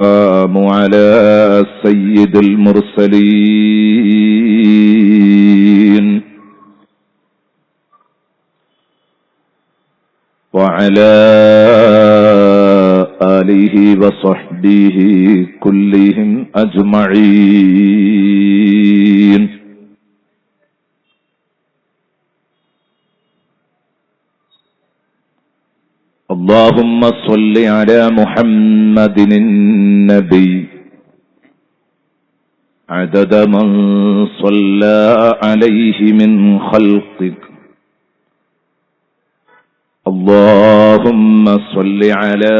على سيد المرسلين وعلى آله وصحبه كلهم أجمعين. اللهم صل على محمد النبي عدد من صلى عليه من خلقك. اللهم صل على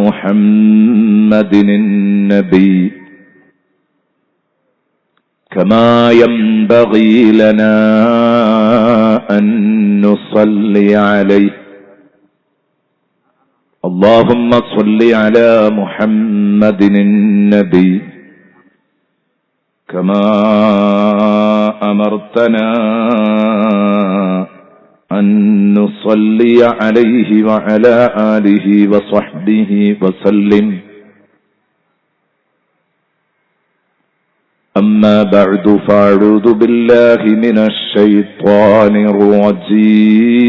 محمد النبي كما ينبغي لنا أن نصلي عليه. اللهم صل على محمد النبي كما أمرتنا أن نصلي عليه وعلى آله وصحبه وسلم. أما بعد فأعوذ بالله من الشيطان الرجيم.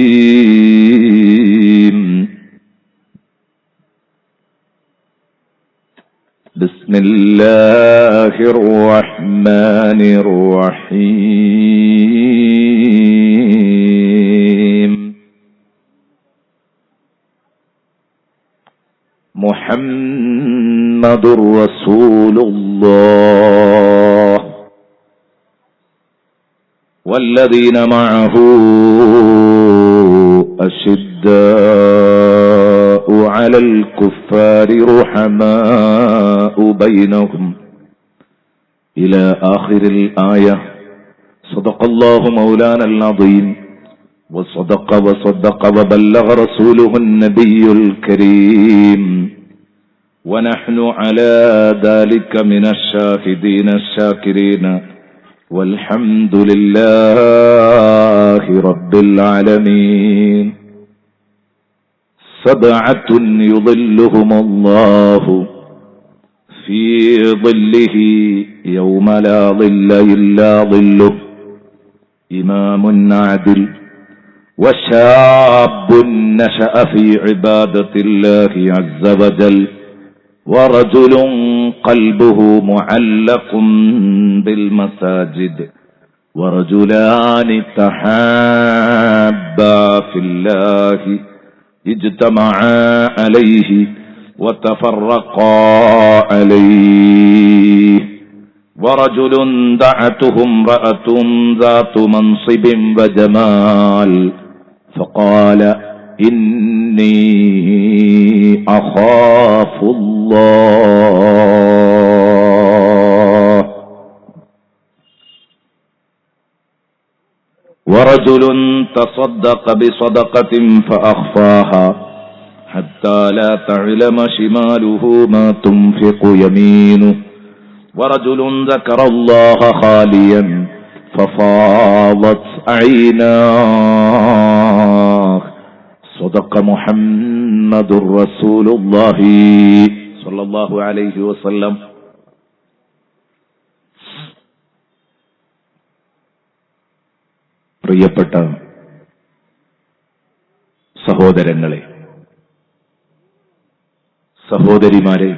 بسم الله الرحمن الرحيم. محمد رسول الله والذين معه أشداء على الكفار رحماء بينهم إلى آخر الآية. صدق الله مولانا العظيم وصدق وبلغ رسوله النبي الكريم ونحن على ذلك من الشاهدين الشاكرين والحمد لله رب العالمين. سبعة يظلهم الله في ظله يوم لا ظل إلا ظله. إمام عادل وشاب نشأ في عبادة الله عز وجل ورجل قلبه معلق بالمساجد ورجلان تحابا في الله اجتمعا عليه وتفرقا عليه. ورجل دعته امرأة ذات منصب وجمال فقال إني أخاف الله. ورجل تصدق بصدقة فأخفاها حتى لا تعلم شماله ما تنفق يمينه. ورجل ذكر الله خاليا ففاضت عيناه. صدق محمد رسول الله صلى الله عليه وسلم. പ്രിയപ്പെട്ട സഹോദരങ്ങളെ, സഹോദരിമാരെ,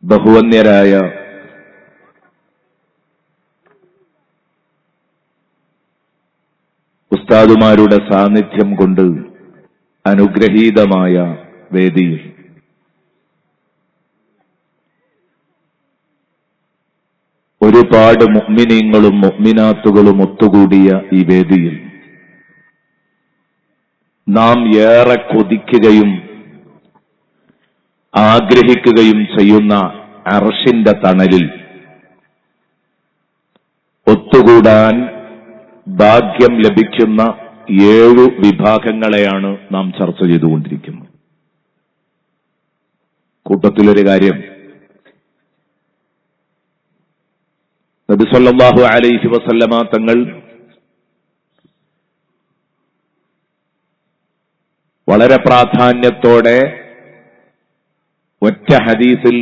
ബഹുവന്യരായ ഉസ്താദുമാരുടെ സാന്നിധ്യം കൊണ്ട് അനുഗ്രഹീതമായ വേദിയിൽ ഒരുപാട് മുഅ്മിനീങ്ങളും മുഅ്മിനാത്തുകളും ഒത്തുകൂടിയ ഈ വേദിയിൽ നാം ഏറെ കൊതിക്കുകയും ആഗ്രഹിക്കുകയും ചെയ്യുന്ന അർശിന്റെ തണലിൽ ഒത്തുകൂടാൻ ഭാഗ്യം ലഭിക്കുന്ന 7 വിഭാഗങ്ങളെയാണ് നാം ചർച്ച ചെയ്തുകൊണ്ടിരിക്കുന്നത്. കൂട്ടത്തിലൊരു കാര്യം, നബി സല്ലല്ലാഹു അലൈഹി വസല്ലമ തങ്ങൾ വളരെ പ്രാധാന്യത്തോടെ ഒറ്റ ഹദീസിൽ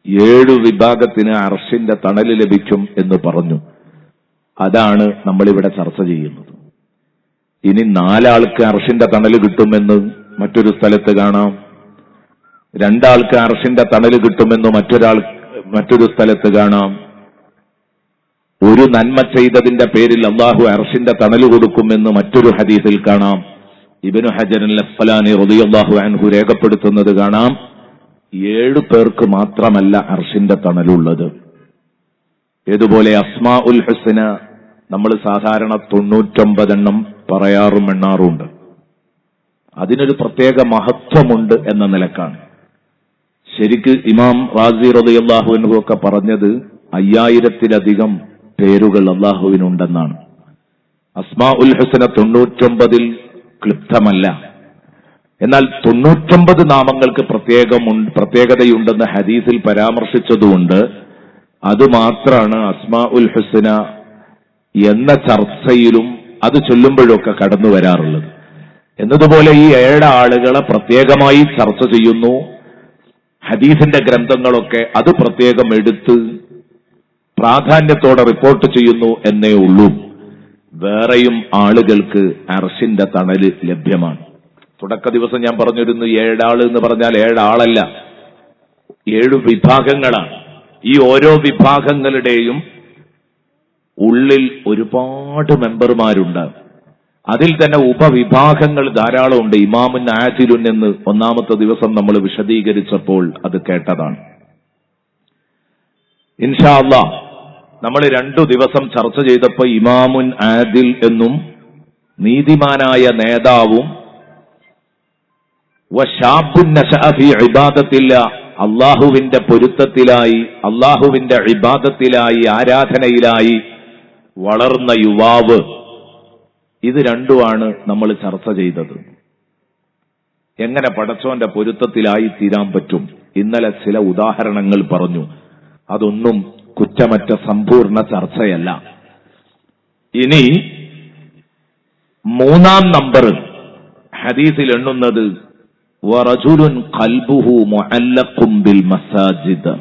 7 വിഭാഗത്തിന് അർശിന്റെ തണല് ലഭിക്കും എന്ന് പറഞ്ഞു. അതാണ് നമ്മളിവിടെ ചർച്ച ചെയ്യുന്നത്. ഇനി 4 ആൾക്ക് അർശിന്റെ തണല് കിട്ടുമെന്ന് മറ്റൊരു സ്ഥലത്ത് കാണാം, 2 ആൾക്ക് അർശിന്റെ തണല് കിട്ടുമെന്ന് മറ്റൊരു സ്ഥലത്ത് കാണാം. ഒരു നന്മ ചെയ്തതിന്റെ പേരിൽ അള്ളാഹു അർശിന്റെ തണല് കൊടുക്കുമെന്ന് മറ്റൊരു ഹദീസിൽ കാണാം. ഇബ്നു ഹജർ അൽ അസ്ഖലാനി റളിയല്ലാഹു അൻഹു രേഖപ്പെടുത്തുന്നത് കാണാം, 7 പേർക്ക് മാത്രമല്ല അർശിന്റെ തണലുള്ളത്. ഇതുപോലെ അസ്മാഉൽ ഹുസ്ന നമ്മൾ സാധാരണ 99 പറയാറും എണ്ണാറുണ്ട്. അതിനൊരു പ്രത്യേക മഹത്വമുണ്ട് എന്ന നിലക്കാണ്. ശരിക്ക് ഇമാം റാസി റളിയല്ലാഹു അൻഹു ഒക്കെ പറഞ്ഞത് 5000-ലധികം പേരുകൾ അള്ളാഹുവിനുണ്ടെന്നാണ്. അസ്മാഉൽ ഹുസ്ന 99 ക്ലിപ്തമല്ല. എന്നാൽ 99 നാമങ്ങൾക്ക് പ്രത്യേകതയുണ്ടെന്ന് ഹദീസിൽ പരാമർശിച്ചതുകൊണ്ട് അതുമാത്രമാണ് അസ്മാഉൽ ഹുസ്ന എന്ന ചർച്ചയിലും അത് ചൊല്ലുമ്പോഴൊക്കെ കടന്നു വരാറുള്ളത്. എന്നതുപോലെ ഈ 7 ആളുകളെ പ്രത്യേകമായി ചർച്ച ചെയ്യുന്നു. ഹദീസിന്റെ ഗ്രന്ഥങ്ങളൊക്കെ അത് പ്രത്യേകം എടുത്ത് പ്രാധാന്യത്തോടെ റിപ്പോർട്ട് ചെയ്യുന്നു എന്നേ ഉള്ളൂ. വേറെയും ആളുകൾക്ക് അർശിന്റെ തണല് ലഭ്യമാണ്. തുടക്ക ദിവസം ഞാൻ പറഞ്ഞിരുന്നു 7 ആള് എന്ന് പറഞ്ഞാൽ 7 ആളല്ല, 7 വിഭാഗങ്ങളാണ്. ഈ ഓരോ വിഭാഗങ്ങളുടെയും ഉള്ളിൽ ഒരുപാട് മെമ്പർമാരുണ്ട്. അതിൽ തന്നെ ഉപവിഭാഗങ്ങൾ ധാരാളമുണ്ട്. ഇമാമുൻ ആദിലുൻ എന്ന് 1-ാമത്തെ ദിവസം നമ്മൾ വിശദീകരിച്ചപ്പോൾ അത് കേട്ടതാണ്. ഇൻഷാ അല്ലാഹ് നമ്മൾ 2 ദിവസം ചർച്ച ചെയ്തപ്പോൾ ഇമാമുൻ ആദിൽ എന്നും നീതിമാനായ നേതാവും വശാബുൻ നശഅ ഫീ ഇബാദത്തില്ലാഹ്, അല്ലാഹുവിന്റെ പൊരുത്തത്തിലായി, അല്ലാഹുവിന്റെ ഇബാദത്തിലായി, ആരാധനയിലായി വളർന്ന യുവാവ്, ഇത് രണ്ടുമാണ് നമ്മൾ ചർച്ച ചെയ്തത്. എങ്ങനെ പടച്ചോന്റെ പൊരുത്തത്തിലായി തീരാൻ പറ്റും? ഇന്നലെ ചില ഉദാഹരണങ്ങൾ പറഞ്ഞു. അതൊന്നും കുറ്റമറ്റ സമ്പൂർണ്ണ ചർച്ചയല്ല. ഇനി 3-ാം നമ്പർ ഹദീസിൽ എണ്ണുന്നത് വറജുലുൻ ഖൽബുഹു മുഅല്ലഖും ബിൽ മസാജിദ്,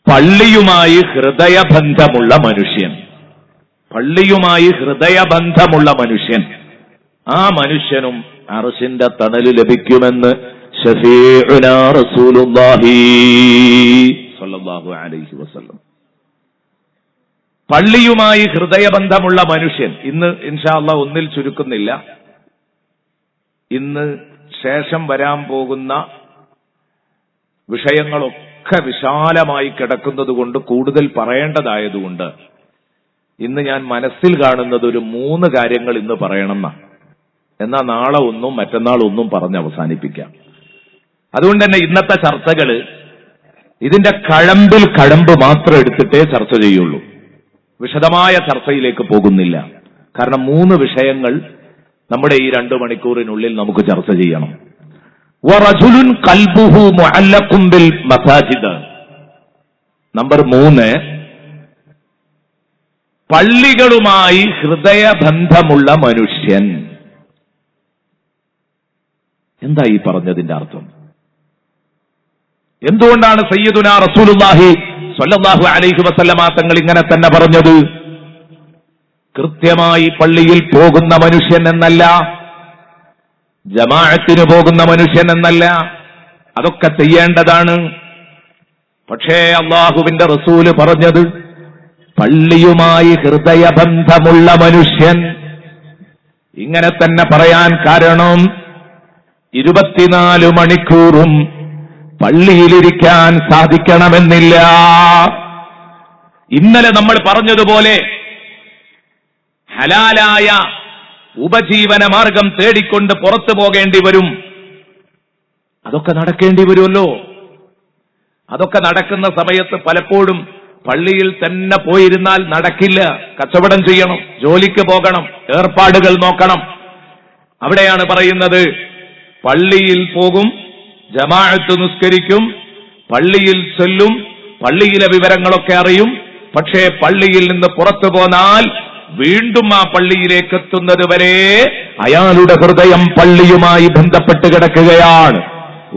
പള്ളിയുമായി ഹൃദയബന്ധമുള്ള മനുഷ്യൻ. പള്ളിയുമായി ഹൃദയബന്ധമുള്ള മനുഷ്യൻ, ആ മനുഷ്യനും അർശിന്റെ തണല് ലഭിക്കുമെന്ന് ശഫീഉനാ റസൂലുള്ളാഹി സ്വല്ലല്ലാഹു അലൈഹി വസല്ലം. പള്ളിയുമായി ഹൃദയബന്ധമുള്ള മനുഷ്യൻ. ഇന്ന് ഇൻഷാ അല്ലാഹ് ഒന്നിൽ ചുരുക്കുന്നില്ല. ഇന്ന് ശേഷം വരാൻ പോകുന്ന വിഷയങ്ങളൊക്കെ വിശാലമായി കിടക്കുന്നത് കൊണ്ട് കൂടുതൽ പറയേണ്ടതായതുകൊണ്ട് ഇന്ന് ഞാൻ മനസ്സിൽ കാണുന്നത് ഒരു 3 കാര്യങ്ങൾ ഇന്ന് പറയണമെന്നാ. എന്നാൽ നാളെ ഒന്നും മറ്റന്നാൾ ഒന്നും പറഞ്ഞ് അവസാനിപ്പിക്കാം. അതുകൊണ്ട് തന്നെ ഇന്നത്തെ ചർച്ചകൾ ഇതിന്റെ കഴമ്പ് മാത്രം എടുത്തിട്ടേ ചർച്ച ചെയ്യുള്ളൂ. വിശദമായ ചർച്ചയിലേക്ക് പോകുന്നില്ല. കാരണം 3 വിഷയങ്ങൾ നമ്മുടെ ഈ 2 മണിക്കൂറിനുള്ളിൽ നമുക്ക് ചർച്ച ചെയ്യണം. വറജുലുൻ ഖൽബുഹു മുഅല്ലഖും ബിൽ മസാജിദ്. നമ്പർ 3, പള്ളികളുമായി ഹൃദയബന്ധമുള്ള മനുഷ്യൻ. എന്താ ഈ പറഞ്ഞതിന്റെ അർത്ഥം? എന്തുകൊണ്ടാണ് സയ്യിദുനാ റസൂലുള്ളാഹി സ്വല്ലല്ലാഹു അലൈഹി വസല്ലമ തങ്ങൾ ഇങ്ങനെ തന്നെ പറഞ്ഞത്? കൃത്യമായി പള്ളിയിൽ പോകുന്ന മനുഷ്യൻ എന്നല്ല, ജമാഅത്തിന് പോകുന്ന മനുഷ്യൻ എന്നല്ല, അതൊക്കെ ചെയ്യേണ്ടതാണ്. പക്ഷേ അല്ലാഹുവിന്റെ റസൂല് പറഞ്ഞത് പള്ളിയുമായി ഹൃദയബന്ധമുള്ള മനുഷ്യൻ. ഇങ്ങനെ തന്നെ പറയാൻ കാരണം 24 മണിക്കൂറും പള്ളിയിലിരിക്കാൻ സാധിക്കണമെന്നില്ല. ഇന്നലെ നമ്മൾ പറഞ്ഞതുപോലെ ഹലാലായ ഉപജീവന മാർഗം തേടിക്കൊണ്ട് പുറത്തു പോകേണ്ടി വരും. അതൊക്കെ നടക്കേണ്ടി വരുമല്ലോ. അതൊക്കെ നടക്കുന്ന സമയത്ത് പലപ്പോഴും പള്ളിയിൽ തന്നെ പോയിരുന്നാൽ നടക്കില്ല. കച്ചവടം ചെയ്യണം, ജോലിക്ക് പോകണം, ഏർപ്പാടുകൾ നോക്കണം. അവിടെയാണ് പറയുന്നത് പള്ളിയിൽ പോകും, ജമാഅത്ത് നിസ്കരിക്കും, പള്ളിയിൽ ചൊല്ലും, പള്ളിയിലെ വിവരങ്ങളൊക്കെ അറിയും. പക്ഷേ പള്ളിയിൽ നിന്ന് പുറത്തു പോന്നാൽ വീണ്ടും ആ പള്ളിയിലേക്ക് എത്തുന്നത് വരെ അയാളുടെ ഹൃദയം പള്ളിയുമായി ബന്ധപ്പെട്ട് കിടക്കുകയാണ്.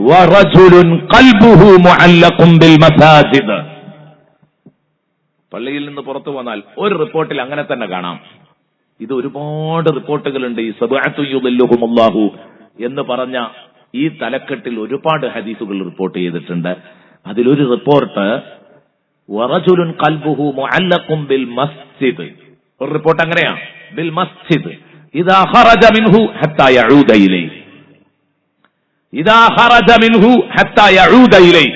വറജുലുൻ ഖൽബുഹു മുഅല്ലഖുൻ ബിൽ മസാജിദ്. പള്ളിയിൽ നിന്ന് പുറത്തു വന്നാൽ ഒരു റിപ്പോർട്ടിൽ അങ്ങനെ തന്നെ കാണാം. ഇത് ഒരുപാട് റിപ്പോർട്ടുകളുണ്ട്. ഈ സബഅത്തു യുദില്ലുഹുമുല്ലാഹു എന്ന് പറഞ്ഞ ഈ തലക്കെട്ടിൽ ഒരുപാട് ഹദീസുകൾ റിപ്പോർട്ട് ചെയ്തിട്ടുണ്ട്. അതിലൊരു റിപ്പോർട്ട് വറജുലുൻ ഖൽബുഹു മുഅല്ലഖുൻ ബിൽ മസ്ജിദ്. ഒരു റിപ്പോർട്ട് അങ്ങനെയാണ്, ബിൽ മസ്ജിദ് ഇദാ ഖറജ മിൻഹു ഹത്താ യഊദ ഇലൈഹി. ഇദാ ഖറജ മിൻഹു ഹത്താ യഊദ ഇലൈഹി.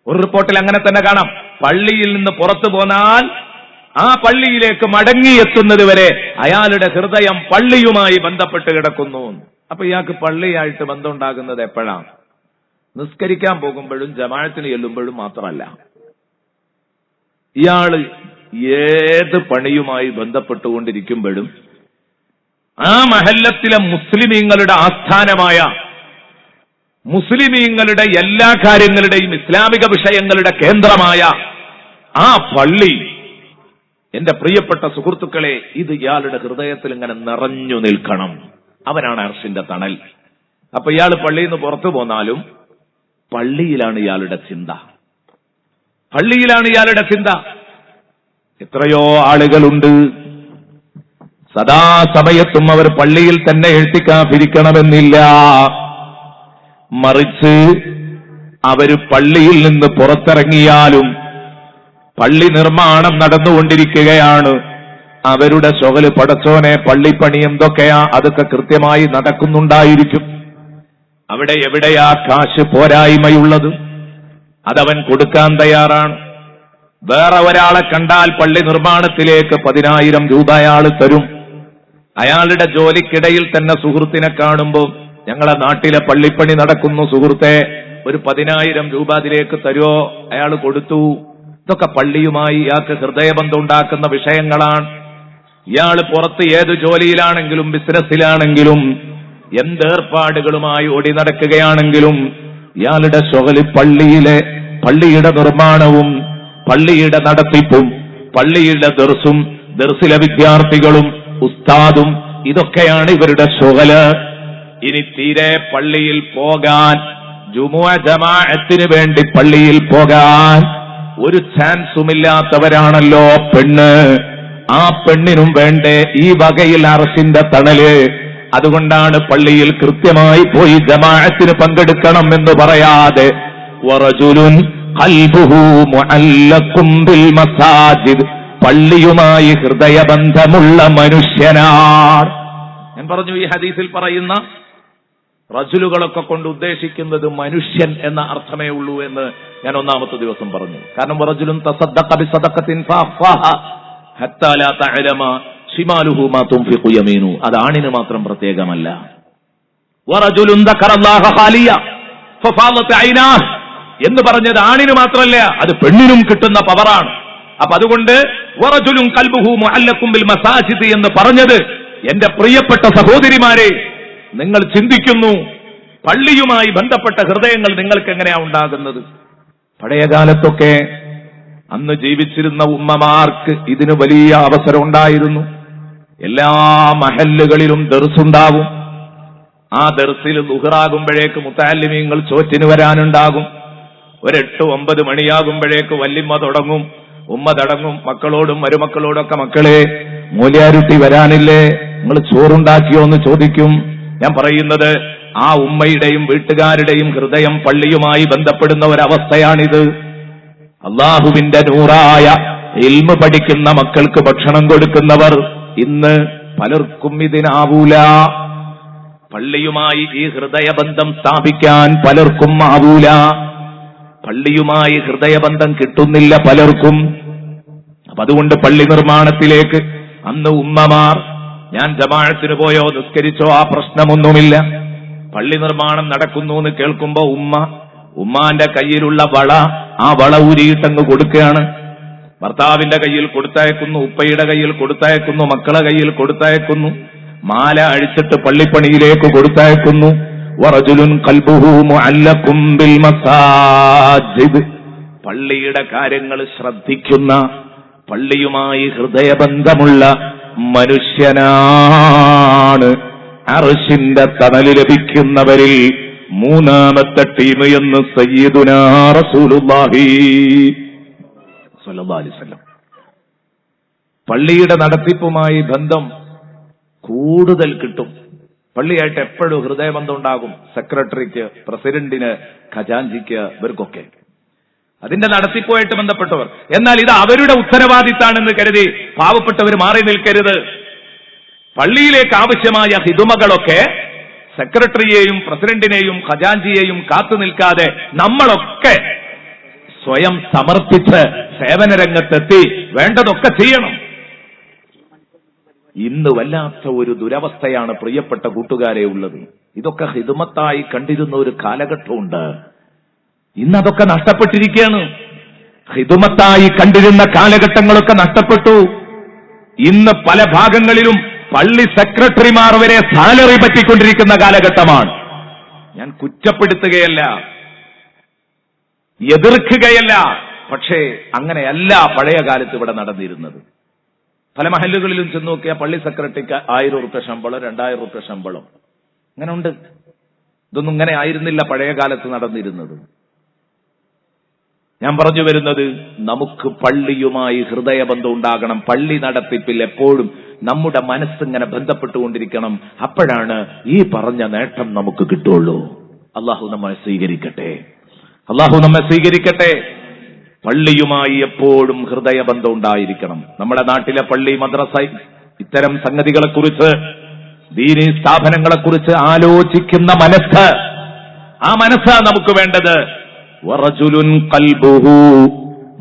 ഒരു റിപ്പോർട്ടിൽ അങ്ങനെ തന്നെ കാണാം. പള്ളിയിൽ നിന്ന് പുറത്തു പോന്നാൽ ആ പള്ളിയിലേക്ക് മടങ്ങിയെത്തുന്നത് വരെ അയാളുടെ ഹൃദയം പള്ളിയുമായി ബന്ധപ്പെട്ട് കിടക്കുന്നു. അപ്പൊ ഇയാൾക്ക് പള്ളിയായിട്ട് ബന്ധമുണ്ടാകുന്നത് എപ്പോഴാണ്? നിസ്കരിക്കാൻ പോകുമ്പോഴും ജമാഅത്തിന് ചെല്ലുമ്പോഴും മാത്രമല്ല. ഇയാള് ഏത് പണിയുമായി ബന്ധപ്പെട്ടുകൊണ്ടിരിക്കുമ്പോഴും ആ മഹല്ലത്തിലെ മുസ്ലിമീങ്ങളുടെ ആസ്ഥാനമായ, മുസ്ലിമീങ്ങളുടെ എല്ലാ കാര്യങ്ങളുടെയും ഇസ്ലാമിക വിഷയങ്ങളുടെ കേന്ദ്രമായ ആ പള്ളി, എന്റെ പ്രിയപ്പെട്ട സുഹൃത്തുക്കളെ, ഇത് ഇയാളുടെ ഹൃദയത്തിൽ ഇങ്ങനെ നിറഞ്ഞു നിൽക്കണം. അവനാണ് അർശിന്റെ തണൽ. അപ്പൊ ഇയാൾ പള്ളിയിൽ നിന്ന് പുറത്തു പോന്നാലും പള്ളിയിലാണ് ഇയാളുടെ ചിന്ത. പള്ളിയിലാണ് ഇയാളുടെ ചിന്ത. എത്രയോ ആളുകളുണ്ട് സദാസമയത്തും അവർ പള്ളിയിൽ തന്നെ എഴുത്തിക്കാതിരിക്കണമെന്നില്ല. മറിച്ച് അവര് പള്ളിയിൽ നിന്ന് പുറത്തിറങ്ങിയാലും പള്ളി നിർമ്മാണം നടന്നുകൊണ്ടിരിക്കുകയാണ്. അവരുടെ ശുഗല് പടച്ചോനെ പള്ളിപ്പണി എന്തൊക്കെയാ അതൊക്കെ കൃത്യമായി നടക്കുന്നുണ്ടായിരിക്കും. അവിടെ എവിടെയാ കാശ് പോരായ്മയുള്ളത് അതവൻ കൊടുക്കാൻ തയ്യാറാണ്. വേറെ ഒരാളെ കണ്ടാൽ പള്ളി നിർമ്മാണത്തിലേക്ക് 10,000 രൂപ അയാൾ തരും. അയാളുടെ ജോലിക്കിടയിൽ തന്നെ സുഹൃത്തിനെ കാണുമ്പോൾ ഞങ്ങളെ നാട്ടിലെ പള്ളിപ്പണി നടക്കുന്നു സുഹൃത്തെ, ഒരു 10,000 രൂപ അതിലേക്ക് തരുമോ? അയാൾ കൊടുത്തു. ഇതൊക്കെ പള്ളിയുമായി ഇയാൾക്ക് ഹൃദയബന്ധം ഉണ്ടാക്കുന്ന വിഷയങ്ങളാണ്. ഇയാൾ പുറത്ത് ഏത് ജോലിയിലാണെങ്കിലും ബിസിനസ്സിലാണെങ്കിലും എന്തേർപ്പാടുകളുമായി ഓടി നടക്കുകയാണെങ്കിലും ഇയാളുടെ ശുഗല് പള്ളിയുടെ നിർമ്മാണവും പള്ളിയുടെ നടത്തിപ്പും പള്ളിയുടെ ദർസും ദർസിലെ വിദ്യാർത്ഥികളും ഉസ്താദും ഇതൊക്കെയാണ് ഇവരുടെ ശുഗല്. ഇനി തീരെ പള്ളിയിൽ പോകാൻ, ജുമുഅ ജമാഅത്തിന് വേണ്ടി പള്ളിയിൽ പോകാൻ ഒരു ചാൻസുമില്ലാത്തവരാണല്ലോ പെണ്ണ്. ആ പെണ്ണിനും വേണ്ടേ ഈ വകയിൽ അർശിന്റെ തണല്. അതുകൊണ്ടാണ് പള്ളിയിൽ കൃത്യമായി പോയി ജമാഅത്തിന് പങ്കെടുക്കണം എന്ന് പറയാതെ വറജുലുൻ ഖൽബുഹു മുഅല്ലഖുൻ ബിൽ മസാജിദ്, പള്ളിയുമായി ഹൃദയബന്ധമുള്ള മനുഷ്യനാണ്. ഞാൻ പറഞ്ഞു, ഈ ഹദീസിൽ പറയുന്ന റജുലുകളൊക്കെ കൊണ്ട് ഉദ്ദേശിക്കുന്നത് മനുഷ്യൻ എന്ന അർത്ഥമേ ഉള്ളൂ എന്ന് ഞാൻ ഒന്നാമത്തെ ദിവസം പറഞ്ഞു. കാരണം റജുലുൻ തസദ്ദഖ ബിസദഖത്തിൻ ഫഅഖഫാഹ ഹത്താ ലാ തഅലമ ശിമാലുഹു മാ തുൻഫിഖു യമീനു, അത് ആണിന് മാത്രം പ്രത്യേകമല്ല. വറജുലുൻ ദക്കറല്ലാഹ ഖാലിയ ഫഫാദത് ഐനാഹ് എന്ന് പറഞ്ഞത് ആണിന് മാത്രമല്ല, അത് പെണ്ണിനും കിട്ടുന്ന പവറാണ്. അപ്പൊ അതുകൊണ്ട് വറജുലുൻ ഖൽബുഹു മുഅല്ലഖുൻ ബിൽ മസാജിദ് എന്ന് പറഞ്ഞത്, എന്റെ പ്രിയപ്പെട്ട സഹോദരിമാരെ, നിങ്ങൾ ചിന്തിക്കുന്നു പള്ളിയുമായി ബന്ധപ്പെട്ട ഹൃദയങ്ങൾ നിങ്ങൾക്ക് എങ്ങനെയാ ഉണ്ടാകുന്നത്? പഴയകാലത്തൊക്കെ അന്ന് ജീവിച്ചിരുന്ന ഉമ്മമാർക്ക് ഇതിന് വലിയ അവസരം ഉണ്ടായിരുന്നു. എല്ലാ മഹല്ലുകളിലും ദർസുണ്ടാവും. ആ ദർസിൽ ദുഹറാകുമ്പോഴേക്ക് മുത്തഅല്ലിമീങ്ങൾ ചോറ്റിന് വരാനുണ്ടാകും. ഒരു 8-9 മണിയാകുമ്പോഴേക്ക് വല്യമ്മ തുടങ്ങും, ഉമ്മ തടങ്ങും മക്കളോടും മരുമക്കളോടൊക്കെ, മക്കളെ മൂല്യാരുട്ടി വരാനില്ലേ, നിങ്ങൾ ചോറുണ്ടാക്കിയോ എന്ന് ചോദിക്കും. ഞാൻ പറയുന്നത് ആ ഉമ്മയുടെയും വീട്ടുകാരുടെയും ഹൃദയം പള്ളിയുമായി ബന്ധപ്പെടുന്ന ഒരവസ്ഥയാണിത്. അള്ളാഹുവിന്റെ നൂറായ ഇൽമ് പഠിക്കുന്ന മക്കൾക്ക് ഭക്ഷണം കൊടുക്കുന്നവർ ഇന്ന് പലർക്കും ഇതിനാവൂല. പള്ളിയുമായി ഈ ഹൃദയബന്ധം സ്ഥാപിക്കാൻ പലർക്കും ആവൂല. പള്ളിയുമായി ഹൃദയബന്ധം കിട്ടുന്നില്ല പലർക്കും. അപ്പൊ അതുകൊണ്ട് പള്ളി നിർമ്മാണത്തിലേക്ക് അന്ന് ഉമ്മമാർ, ഞാൻ ജമാഅത്തിന് പോയോ നിസ്കരിച്ചോ ആ പ്രശ്നമൊന്നുമില്ല. പള്ളി നിർമ്മാണം നടക്കുന്നു എന്ന് കേൾക്കുമ്പോ ഉമ്മാന്റെ കയ്യിലുള്ള വള, ആ വള ഊരിയിട്ടങ്ങ് കൊടുക്കുകയാണ്. ഭർത്താവിന്റെ കയ്യിൽ കൊടുത്തയക്കുന്നു, ഉപ്പയുടെ കയ്യിൽ കൊടുത്തയക്കുന്നു, മക്കളെ കയ്യിൽ കൊടുത്തയക്കുന്നു, മാല അഴിച്ചിട്ട് പള്ളിപ്പണിയിലേക്ക് കൊടുത്തയക്കുന്നു. വറജുലുൻ ഖൽബുഹു മുഅല്ലഖുൻ ബിൽ മസാജിദ്, പള്ളിയുടെ കാര്യങ്ങൾ ശ്രദ്ധിക്കുന്ന, പള്ളിയുമായി ഹൃദയബന്ധമുള്ള മനുഷ്യനാണ് അർശിന്റെ തണല് ലഭിക്കുന്നവരിൽ മൂന്നാമത്തെ ടീം എന്ന് സയ്യിദുനാ റസൂലുള്ളാഹി സ്വല്ലല്ലാഹു അലൈഹി വസല്ലം. പള്ളിയുടെ നടത്തിപ്പുമായി ബന്ധം കൂടുതൽ കിട്ടും. പള്ളിയായിട്ട് എപ്പോഴും ഹൃദയബന്ധം ഉണ്ടാകും. സെക്രട്ടറിക്ക്, പ്രസിഡന്റിന്, ഖജാൻജിക്ക്, ഇവർക്കൊക്കെ അതിന്റെ നടത്തിപ്പുമായിട്ട് ബന്ധപ്പെട്ടവർ. എന്നാൽ ഇത് അവരുടെ ഉത്തരവാദിത്താണെന്ന് കരുതി പാവപ്പെട്ടവർ മാറി നിൽക്കരുത്. പള്ളിയിലേക്ക് ആവശ്യമായ ഹിദുമകളൊക്കെ സെക്രട്ടറിയെയും പ്രസിഡന്റിനെയും ഖജാൻജിയെയും കാത്തു നിൽക്കാതെ നമ്മളൊക്കെ സ്വയം സമർപ്പിച്ച് സേവന രംഗത്തെത്തി വേണ്ടതൊക്കെ ചെയ്യണം. ഇന്ന് വല്ലാത്ത ഒരു ദുരവസ്ഥയാണ് പ്രിയപ്പെട്ട കൂട്ടുകാരെ ഉള്ളത്. ഇതൊക്കെ ഹിദുമത്തായി കണ്ടിരുന്ന ഒരു കാലഘട്ടമുണ്ട്. ഇന്നതൊക്കെ നഷ്ടപ്പെട്ടിരിക്കുകയാണ്. ഹിദുമത്തായി കണ്ടിരുന്ന കാലഘട്ടങ്ങളൊക്കെ നഷ്ടപ്പെട്ടു. ഇന്ന് പല ഭാഗങ്ങളിലും പള്ളി സെക്രട്ടറിമാർ വരെ സാലറി പറ്റിക്കൊണ്ടിരിക്കുന്ന കാലഘട്ടമാണ്. ഞാൻ കുറ്റപ്പെടുത്തുകയല്ല, എതിർക്കുകയല്ല, പക്ഷേ അങ്ങനെയല്ല പഴയ കാലത്ത് ഇവിടെ നടന്നിരുന്നത്. പല മഹല്ലുകളിലും ചെന്ന് നോക്കിയാൽ പള്ളി സെക്രട്ടറിക്ക് 1000 റുപ്യ ശമ്പളം, 2000 റുപ്യ ശമ്പളം, അങ്ങനെ ഉണ്ട്. ഇതൊന്നും ഇങ്ങനെ ആയിരുന്നില്ല പഴയ കാലത്ത് നടന്നിരുന്നത്. ഞാൻ പറഞ്ഞു വരുന്നത്, നമുക്ക് പള്ളിയുമായി ഹൃദയബന്ധം ഉണ്ടാകണം. പള്ളി നടത്തിപ്പിൽ എപ്പോഴും നമ്മുടെ മനസ്സിങ്ങനെ ബന്ധപ്പെട്ടുകൊണ്ടിരിക്കണം. അപ്പോഴാണ് ഈ പറഞ്ഞ നേട്ടം നമുക്ക് കിട്ടുള്ളൂ. അള്ളാഹു നമ്മെ സ്വീകരിക്കട്ടെ, അള്ളാഹു നമ്മെ സ്വീകരിക്കട്ടെ. പള്ളിയുമായി എപ്പോഴും ഹൃദയബന്ധം ഉണ്ടായിരിക്കണം. നമ്മുടെ നാട്ടിലെ പള്ളി, മദ്രസ, ഇത്തരം സംഗതികളെക്കുറിച്ച്, ദീനീ സ്ഥാപനങ്ങളെക്കുറിച്ച് ആലോചിക്കുന്ന മനസ്സ്, ആ മനസ്സാ നമുക്ക് വേണ്ടത്. വറജുലുൻ ഖൽബുഹു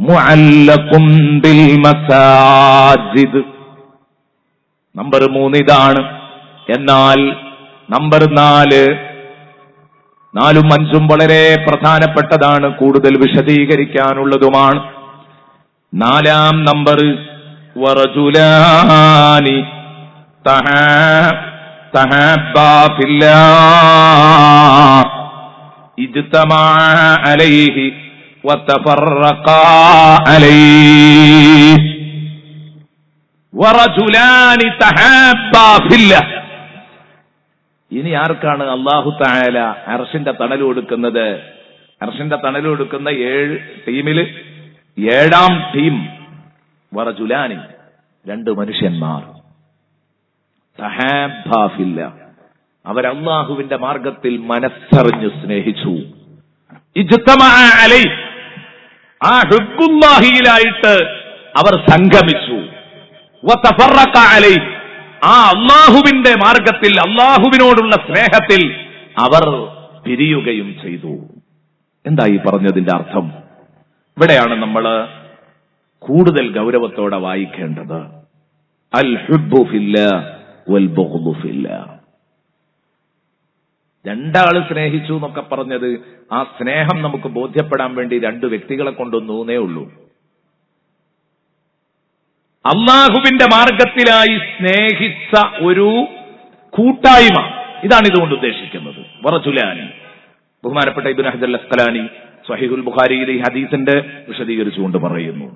മുഅല്ലഖുൻ ബിൽ മസാജിദ്. നമ്പർ 3 ഇതാണ്. എന്നാൽ നമ്പർ 4-ഉം 5-ഉം വളരെ പ്രധാനപ്പെട്ടതാണ്, കൂടുതൽ വിശദീകരിക്കാനുള്ളതുമാണ്. 4-ാം നമ്പർ വറജുലാനി തഹബ്ബാ ഫില്ലാഹ് ഇജ്തമാ അലൈഹി വതഫറഖാ അലൈഹി. വറജുലാനി തഹബ്ബാ ഫില്ലാഹ്. ഇനി ആർക്കാണ് അല്ലാഹു തആല അർശിന്റെ തണൽ കൊടുക്കുന്നത്? അർശിന്റെ തണൽ കൊടുക്കുന്ന 7 ടീമിൽ 7-ാം ടീം വറജുലാനി, 2 മനുഷ്യന്മാർ. തഹബ്ബാ ഫില്ലാഹ്, അവർ അല്ലാഹുവിന്റെ മാർഗത്തിൽ മനസ്സറിഞ്ഞു സ്നേഹിച്ചു. ഇജ്തമാ അലൈഹി, ആ ഹുബ്ബുല്ലാഹിയിലായിട്ട് അവർ സംഗമിച്ചു. വതഫറഖ അലൈഹി, ആ അല്ലാഹുവിന്റെ മാർഗത്തിൽ, അല്ലാഹുവിനോടുള്ള സ്നേഹത്തിൽ അവർ പിരിയുകയും ചെയ്തു. എന്താ ഈ പറഞ്ഞതിന്റെ അർത്ഥം? ഇവിടെയാണ് നമ്മൾ കൂടുതൽ ഗൗരവത്തോടെ വായിക്കേണ്ടത്. അൽ ഹുബ്ബു ഫില്ലാഹ് വൽ ബുഗ്ദു ഫില്ലാഹ്. 2 ആള് സ്നേഹിച്ചു എന്നൊക്കെ പറഞ്ഞത്, ആ സ്നേഹം നമുക്ക് ബോധ്യപ്പെടാൻ വേണ്ടി 2 വ്യക്തികളെ കൊണ്ടൊന്നേ ഉള്ളൂ. അല്ലാഹുവിന്റെ മാർഗത്തിലായി സ്നേഹിച്ച ഒരു കൂട്ടായ്മ, ഇതാണ് ഇതുകൊണ്ട് ഉദ്ദേശിക്കുന്നത്. വറജുലാനി, ബഹുമാനപ്പെട്ട ഇബ്നു ഹജർ അൽ അസ്ഖലാനി സ്വഹീഹുൽ ബുഖാരിയിൽ ഈ ഹദീസിന്റെ വിശദീകരിച്ചുകൊണ്ട് പറയുന്നു,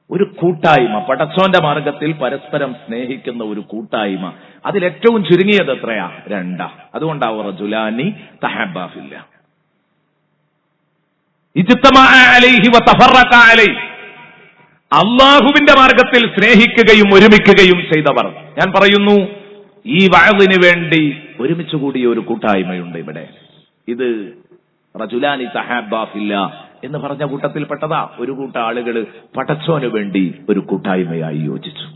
ഒരു കൂട്ടായ്മ, പടച്ചോന്റെ മാർഗത്തിൽ പരസ്പരം സ്നേഹിക്കുന്ന ഒരു കൂട്ടായ്മ. അതിലേറ്റവും ചുരുങ്ങിയത് എത്രയാ? 2. അതുകൊണ്ടാവും വറജുലാനി തഹബ്ബാ ഫില്ലാഹ് ഇജ്തമാ അലൈഹി വതഫറഖ അലൈഹി. അല്ലാഹുവിന്റെ മാർഗത്തിൽ സ്നേഹിക്കുകയും ഒരുമിക്കുകയും ചെയ്തവർ. ഞാൻ പറയുന്നു, ഈ വഅദിന് വേണ്ടി ഒരുമിച്ച് കൂടിയ ഒരു കൂട്ടായ്മയുണ്ട് ഇവിടെ. ഇത് റജുലാനി തഹബ്ബാ ഫില്ലാഹ് എന്ന് പറഞ്ഞ കൂട്ടത്തിൽപ്പെട്ടതാ. ഒരു കൂട്ടം ആളുകൾ പടച്ചോന് വേണ്ടി ഒരു കൂട്ടായ്മയായി യോജിച്ചു.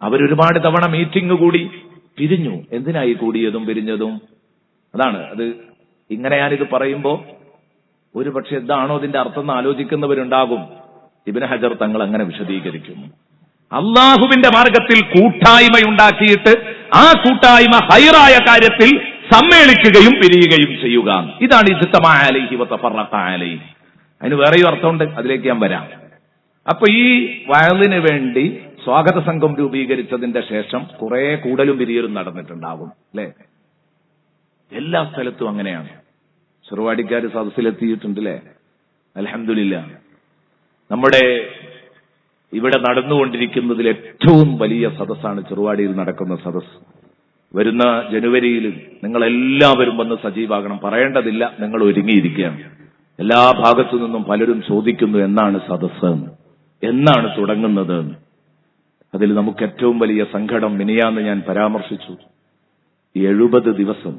അവരൊരുപാട് തവണ മീറ്റിംഗ് കൂടി, പിരിഞ്ഞു. എന്തിനായി കൂടിയതും പിരിഞ്ഞതും? അതാണ് അത്. ഇങ്ങനെ ഞാനിത് പറയുമ്പോ ഒരു പക്ഷെ എന്താണോ ഇതിന്റെ അർത്ഥം എന്ന് ആലോചിക്കുന്നവരുണ്ടാകും. ഇബ്നു ഹജർ തങ്ങൾ അങ്ങനെ വിശദീകരിക്കുന്നു. അല്ലാഹുവിന്റെ മാർഗത്തിൽ കൂട്ടായ്മയുണ്ടാക്കിയിട്ട് ആ കൂട്ടായ്മ ഹൈറായ കാര്യത്തിൽ സമ്മേളിക്കുകയും പിരിയുകയും ചെയ്യുക. ഇതാണ് ഇജ്തമാ അലൈഹി വതഫറഖ അലൈഹി. അതിന് വേറെയും അർത്ഥമുണ്ട്, അതിലേക്ക് ഞാൻ വരാം. അപ്പൊ ഈ വഅദിന് വേണ്ടി സ്വാഗത സംഘം രൂപീകരിച്ചതിന്റെ ശേഷം കുറെ കൂടലും പിരിയലും നടന്നിട്ടുണ്ടാകും, അല്ലെ? എല്ലാ സ്ഥലത്തും അങ്ങനെയാണ്. ചെറുവാടിക്കാർ സദസ്സിലെത്തിയിട്ടുണ്ട്, അല്ലെ? അൽഹംദുലില്ലാ. നമ്മുടെ ഇവിടെ നടന്നുകൊണ്ടിരിക്കുന്നതിൽ ഏറ്റവും വലിയ സദസ്സാണ് ചെറുവാടിയിൽ നടക്കുന്ന സദസ്സ്. വരുന്ന ജനുവരിയിൽ നിങ്ങളെല്ലാവരും വന്ന് സജീവാകണം. പറയേണ്ടതില്ല, നിങ്ങൾ ഒരുങ്ങിയിരിക്കുകയാണ്. എല്ലാ ഭാഗത്തു നിന്നും പലരും ചോദിക്കുന്നു, എന്നാണ് സദസ്സ്, എന്നാണ് തുടങ്ങുന്നത്. അതിൽ നമുക്ക് ഏറ്റവും വലിയ സങ്കടം മിനിയാന്ന് ഞാൻ പരാമർശിച്ചു. 70 ദിവസം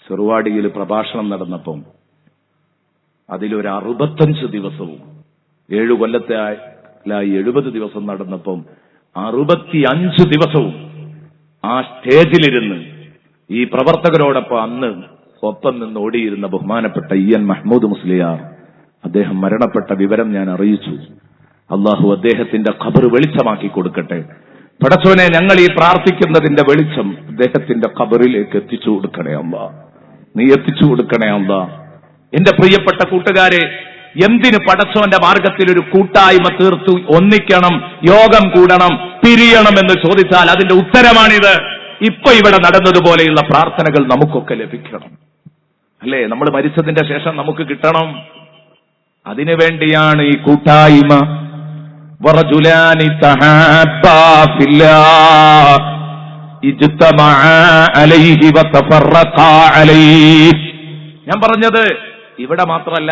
ചെറുവാടിയിൽ പ്രഭാഷണം നടന്നപ്പം അതിലൊരു 65 ദിവസവും 7 കൊല്ലത്തായി 70 ദിവസം നടന്നപ്പം 65 ദിവസവും ആ സ്റ്റേജിലിരുന്ന് ഈ പ്രവർത്തകരോടൊപ്പം അന്ന് ഒപ്പം നിന്ന് ഓടിയിരുന്ന ബഹുമാനപ്പെട്ട EN മഹ്മൂദ് മുസ്ലിയാർ, അദ്ദേഹം മരണപ്പെട്ട വിവരം ഞാൻ അറിയിച്ചു. അള്ളാഹു അദ്ദേഹത്തിന്റെ ഖബർ വെളിച്ചമാക്കി കൊടുക്കട്ടെ. പടച്ചോനെ, ഞങ്ങൾ ഈ പ്രാർത്ഥിക്കുന്നതിന്റെ വെളിച്ചം അദ്ദേഹത്തിന്റെ ഖബറിലേക്ക് എത്തിച്ചു കൊടുക്കണേ അല്ലാ, നീ എത്തിച്ചു കൊടുക്കണേ അല്ലാ. എന്റെ പ്രിയപ്പെട്ട കൂട്ടുകാരെ, എന്തിന് പടച്ചോന്റെ മാർഗത്തിൽ ഒരു കൂട്ടായ്മ തീർത്തു ഒന്നിക്കണം, യോഗം കൂടണം, പിരിയണം എന്ന് ചോദിച്ചാൽ അതിന്റെ ഉത്തരമാണിത്. ഇപ്പൊ ഇവിടെ നടന്നതുപോലെയുള്ള പ്രാർത്ഥനകൾ നമുക്കൊക്കെ ലഭിക്കണം, അല്ലേ? നമ്മൾ മരിച്ചതിന്റെ ശേഷം നമുക്ക് കിട്ടണം. അതിനുവേണ്ടിയാണ് ഈ കൂട്ടായ്മ. വറജുലാനി തഹാബ്ബാ ഫില്ലാഹ് ഇജ്തമഅ അലൈഹി വതഫറഖാ അലൈഹി. ഞാൻ പറഞ്ഞത് ഇവിടെ മാത്രമല്ല,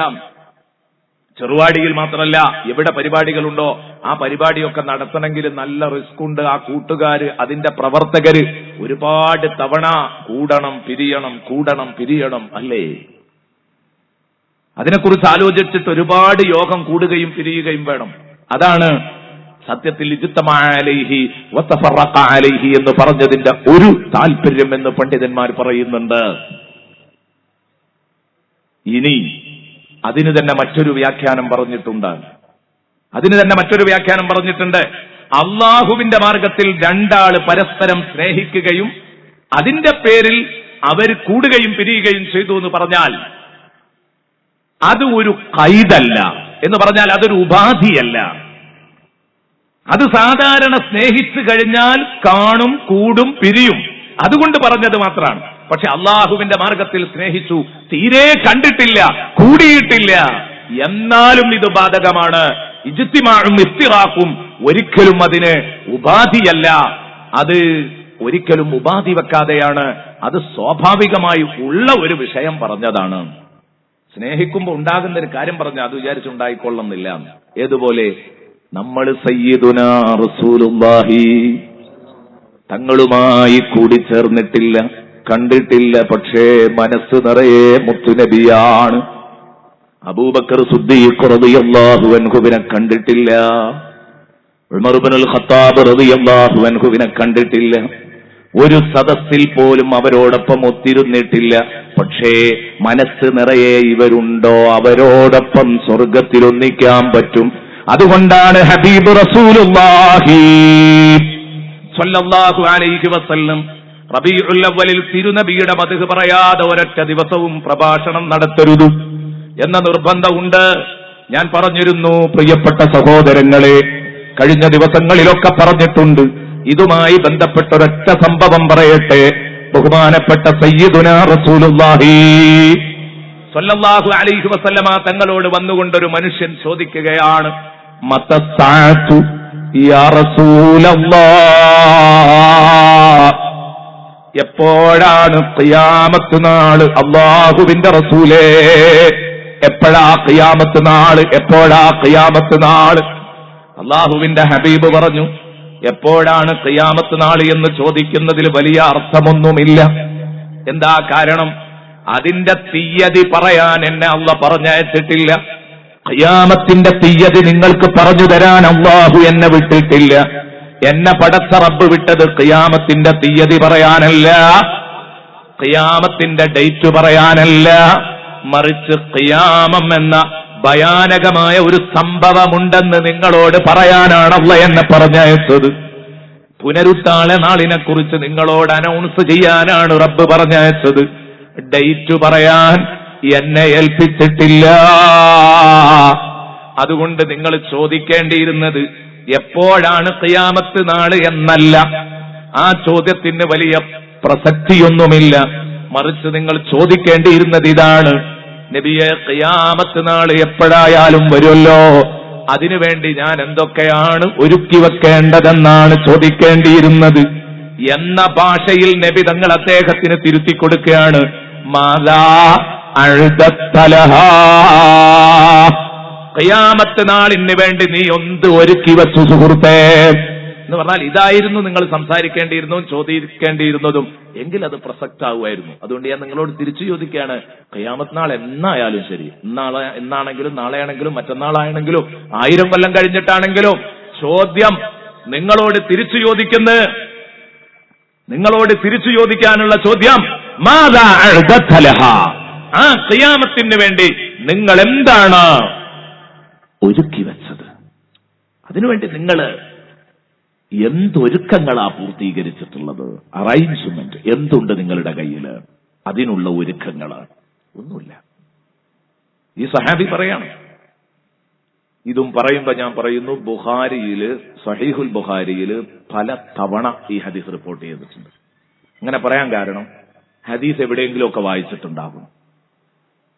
ചെറുവാടിയിൽ മാത്രമല്ല, എവിടെ പരിപാടികളുണ്ടോ ആ പരിപാടിയൊക്കെ നടത്തണമെങ്കിൽ നല്ല റിസ്ക് ഉണ്ട്. ആ കൂട്ടുകാര്, അതിന്റെ പ്രവർത്തകര് ഒരുപാട് തവണ കൂടണം പിരിയണം, കൂടണം പിരിയണം, അല്ലേ? അതിനെക്കുറിച്ച് ആലോചിച്ചിട്ട് ഒരുപാട് യോഗം കൂടുകയും പിരിയുകയും വേണം. അതാണ് സത്യത്തിൽ ഇജ്തമഅ അലൈഹി വതഫറഖ അലൈഹി എന്ന് പറഞ്ഞതിന്റെ ഒരു താല്പര്യം എന്ന് പണ്ഡിതന്മാർ പറയുന്നുണ്ട്. ഇനി അതിന് തന്നെ മറ്റൊരു വ്യാഖ്യാനം പറഞ്ഞിട്ടുണ്ട്. അള്ളാഹുവിന്റെ മാർഗത്തിൽ രണ്ടാള് പരസ്പരം സ്നേഹിക്കുകയും അതിന്റെ പേരിൽ അവർ കൂടുകയും പിരിയുകയും ചെയ്തു എന്ന് പറഞ്ഞാൽ അത് ഒരു ഖൈദല്ല, എന്ന് പറഞ്ഞാൽ അതൊരു ഉപാധിയല്ല. അത് സാധാരണ സ്നേഹിച്ചു കഴിഞ്ഞാൽ കാണും, കൂടും, പിരിയും, അതുകൊണ്ട് പറഞ്ഞത് മാത്രമാണ്. പക്ഷെ അള്ളാഹുവിന്റെ മാർഗത്തിൽ സ്നേഹിച്ചു, തീരെ കണ്ടിട്ടില്ല, കൂടിയിട്ടില്ല, എന്നാലും ഇത് ബാധകമാണ്. ഇജ്തിമാഉം ഇഫ്തിറാഖും ഒരിക്കലും അതിന് ഉപാധിയല്ല. അത് ഒരിക്കലും ഉപാധി വെക്കാതെയാണ്, അത് സ്വാഭാവികമായി ഉള്ള ഒരു വിഷയം പറഞ്ഞതാണ്. സ്നേഹിക്കുമ്പോൾ ഉണ്ടാകുന്ന ഒരു കാര്യം പറഞ്ഞ അത് വിചാരിച്ചുണ്ടായിക്കൊള്ളുന്നില്ല. ഏതുപോലെ നമ്മൾ സയ്യിദുനാ റസൂലുള്ളാഹി തങ്ങളുമായി കൂടിച്ചേർന്നിട്ടില്ല, കണ്ടിട്ടില്ല, പക്ഷേ മനസ്സ് നിറയെ മുത്തുനബിയാണ്. അബൂബക്കർ സിദ്ദീഖ് റളിയല്ലാഹു അൻഹുവിനെ കണ്ടിട്ടില്ല, ഉമർ ഇബ്നുൽ ഖത്താബ് റളിയല്ലാഹു അൻഹുവിനെ കണ്ടിട്ടില്ല, ഒരു സദസ്സിൽ പോലും അവരോടൊപ്പം ഒത്തിരുന്നിട്ടില്ല, പക്ഷേ മനസ്സ് നിറയെ ഇവരുണ്ടോ, അവരോടൊപ്പം സ്വർഗത്തിൽ ഒന്നിക്കാൻ പറ്റും. അതുകൊണ്ടാണ് ഹബീബ് റസൂലുള്ളാഹി സ്വല്ലല്ലാഹു അലൈഹി വസല്ലം റബീഉൽ അവ്വലിൽ തിരുനബിയുടെ മദ്ഹ് പറയാതെ ഒരൊറ്റ ദിവസവും പ്രഭാഷണം നടത്തരുത് എന്ന നിർബന്ധമുണ്ട്. ഞാൻ പറഞ്ഞിരുന്നു, പ്രിയപ്പെട്ട സഹോദരങ്ങളെ, കഴിഞ്ഞ ദിവസങ്ങളിലൊക്കെ പറഞ്ഞിട്ടുണ്ട്. ഇതുമായി ബന്ധപ്പെട്ട ഒരൊറ്റ സംഭവം പറയട്ടെ. ബഹുമാനപ്പെട്ട സയ്യിദുനാ റസൂലുള്ളാഹി സ്വല്ലല്ലാഹു അലൈഹി വസല്ലമ തങ്ങളോട് വന്നുകൊണ്ടൊരു മനുഷ്യൻ ചോദിക്കുകയാണ്, മതസ്സാഅതു യാ റസൂലല്ലാഹ്, എപ്പോഴാണ് ഖിയാമത്ത് നാള്? അല്ലാഹുവിന്റെ റസൂലേ, എപ്പോഴാ ഖിയാമത്ത് നാള്? എപ്പോഴാ ഖിയാമത്ത് നാള്? അല്ലാഹുവിന്റെ ഹബീബ് പറഞ്ഞു, എപ്പോഴാണ് ഖിയാമത്ത് നാള് എന്ന് ചോദിക്കുന്നതിൽ വലിയ അർത്ഥമൊന്നുമില്ല. എന്താ കാരണം? അതിന്റെ തീയതി പറയാൻ എന്നെ അല്ലാഹു പറഞ്ഞയച്ചിട്ടില്ല. ഖിയാമത്തിന്റെ തീയതി നിങ്ങൾക്ക് പറഞ്ഞു തരാൻ അല്ലാഹു എന്നെ വിട്ടിട്ടില്ല. എന്നെ പടച്ച റബ്ബ് വിട്ടത് ഖിയാമത്തിന്റെ തീയതി പറയാനല്ല, ഖിയാമത്തിന്റെ ഡേറ്റ് പറയാനല്ല, മറിച്ച് ഖിയാമം എന്ന ഭയാനകമായ ഒരു സംഭവമുണ്ടെന്ന് നിങ്ങളോട് പറയാനാണ് അല്ലാഹു എന്നെ പറഞ്ഞയച്ചത്. പുനരുത്ഥാന നാളിനെ കുറിച്ച് നിങ്ങളോട് അനൗൺസ് ചെയ്യാനാണ് റബ്ബ് പറഞ്ഞയച്ചത്. ഡേറ്റ് പറയാൻ എന്നെ ഏൽപ്പിച്ചിട്ടില്ല. അതുകൊണ്ട് നിങ്ങൾ ചോദിക്കേണ്ടിയിരുന്നത് എപ്പോഴാണ് ഖിയാമത്ത് നാള് എന്നല്ല. ആ ചോദ്യത്തിന് വലിയ പ്രസക്തിയൊന്നുമില്ല. മറിച്ച് നിങ്ങൾ ചോദിക്കേണ്ടിയിരുന്നത് ഇതാണ്, നബിയെ, ഖിയാമത്ത് നാള് എപ്പോഴായാലും വരുമല്ലോ, അതിനുവേണ്ടി ഞാൻ എന്തൊക്കെയാണ് ഒരുക്കി വെക്കേണ്ടതെന്നാണ് ചോദിക്കേണ്ടിയിരുന്നത് എന്ന ഭാഷയിൽ നബി തങ്ങൾ അദ്ദേഹത്തിന് തിരുത്തി കൊടുക്കുകയാണ്. മാതാ അഴുതത്തലഹാ, ഖിയാമത്ത് നാളിന് വേണ്ടി നീ എന്ത് ഒരുക്കി വെച്ചു സുഹൃത്തേ എന്ന് പറഞ്ഞാൽ ഇതായിരുന്നു നിങ്ങൾ സംസാരിക്കേണ്ടിയിരുന്നതും ചോദിക്കേണ്ടിയിരുന്നതും എങ്കിൽ അത് പ്രസക്തമാവുമായിരുന്നു. അതുകൊണ്ട് ഞാൻ നിങ്ങളോട് തിരിച്ചു ചോദിക്കുകയാണ്, ഖിയാമത്ത് നാൾ എന്നായാലും ശരി, ഇന്നാണെങ്കിലും നാളെയാണെങ്കിലും മറ്റന്നാളാണെങ്കിലും 1000 കൊല്ലം കഴിഞ്ഞിട്ടാണെങ്കിലും ചോദ്യം നിങ്ങളോട് തിരിച്ചു ചോദിക്കാനുള്ള ചോദ്യം മാതാ അഅ്ദതലഹാ, ആ ഖിയാമത്തിന് വേണ്ടി നിങ്ങൾ എന്താണ് ഒരുക്കി വെച്ചത്? അതിനുവേണ്ടി നിങ്ങൾ എന്തൊരുക്കങ്ങളാ പൂർത്തീകരിച്ചിട്ടുള്ളത്? അറേഞ്ച്മെന്റ് എന്തുണ്ട് നിങ്ങളുടെ കയ്യിൽ? അതിനുള്ള ഒരുക്കങ്ങൾ ഒന്നുമില്ല. ഈ സഹാബി പറയാണ്. ഇതും പറയുമ്പോ ഞാൻ പറയുന്നു, ബുഖാരിയില്, സഹീഹുൽ ബുഖാരിയില് പല തവണ ഈ ഹദീസ് റിപ്പോർട്ട് ചെയ്തിട്ടുണ്ട്. അങ്ങനെ പറയാൻ കാരണം ഹദീസ് എവിടെയെങ്കിലുമൊക്കെ വായിച്ചിട്ടുണ്ടാകും,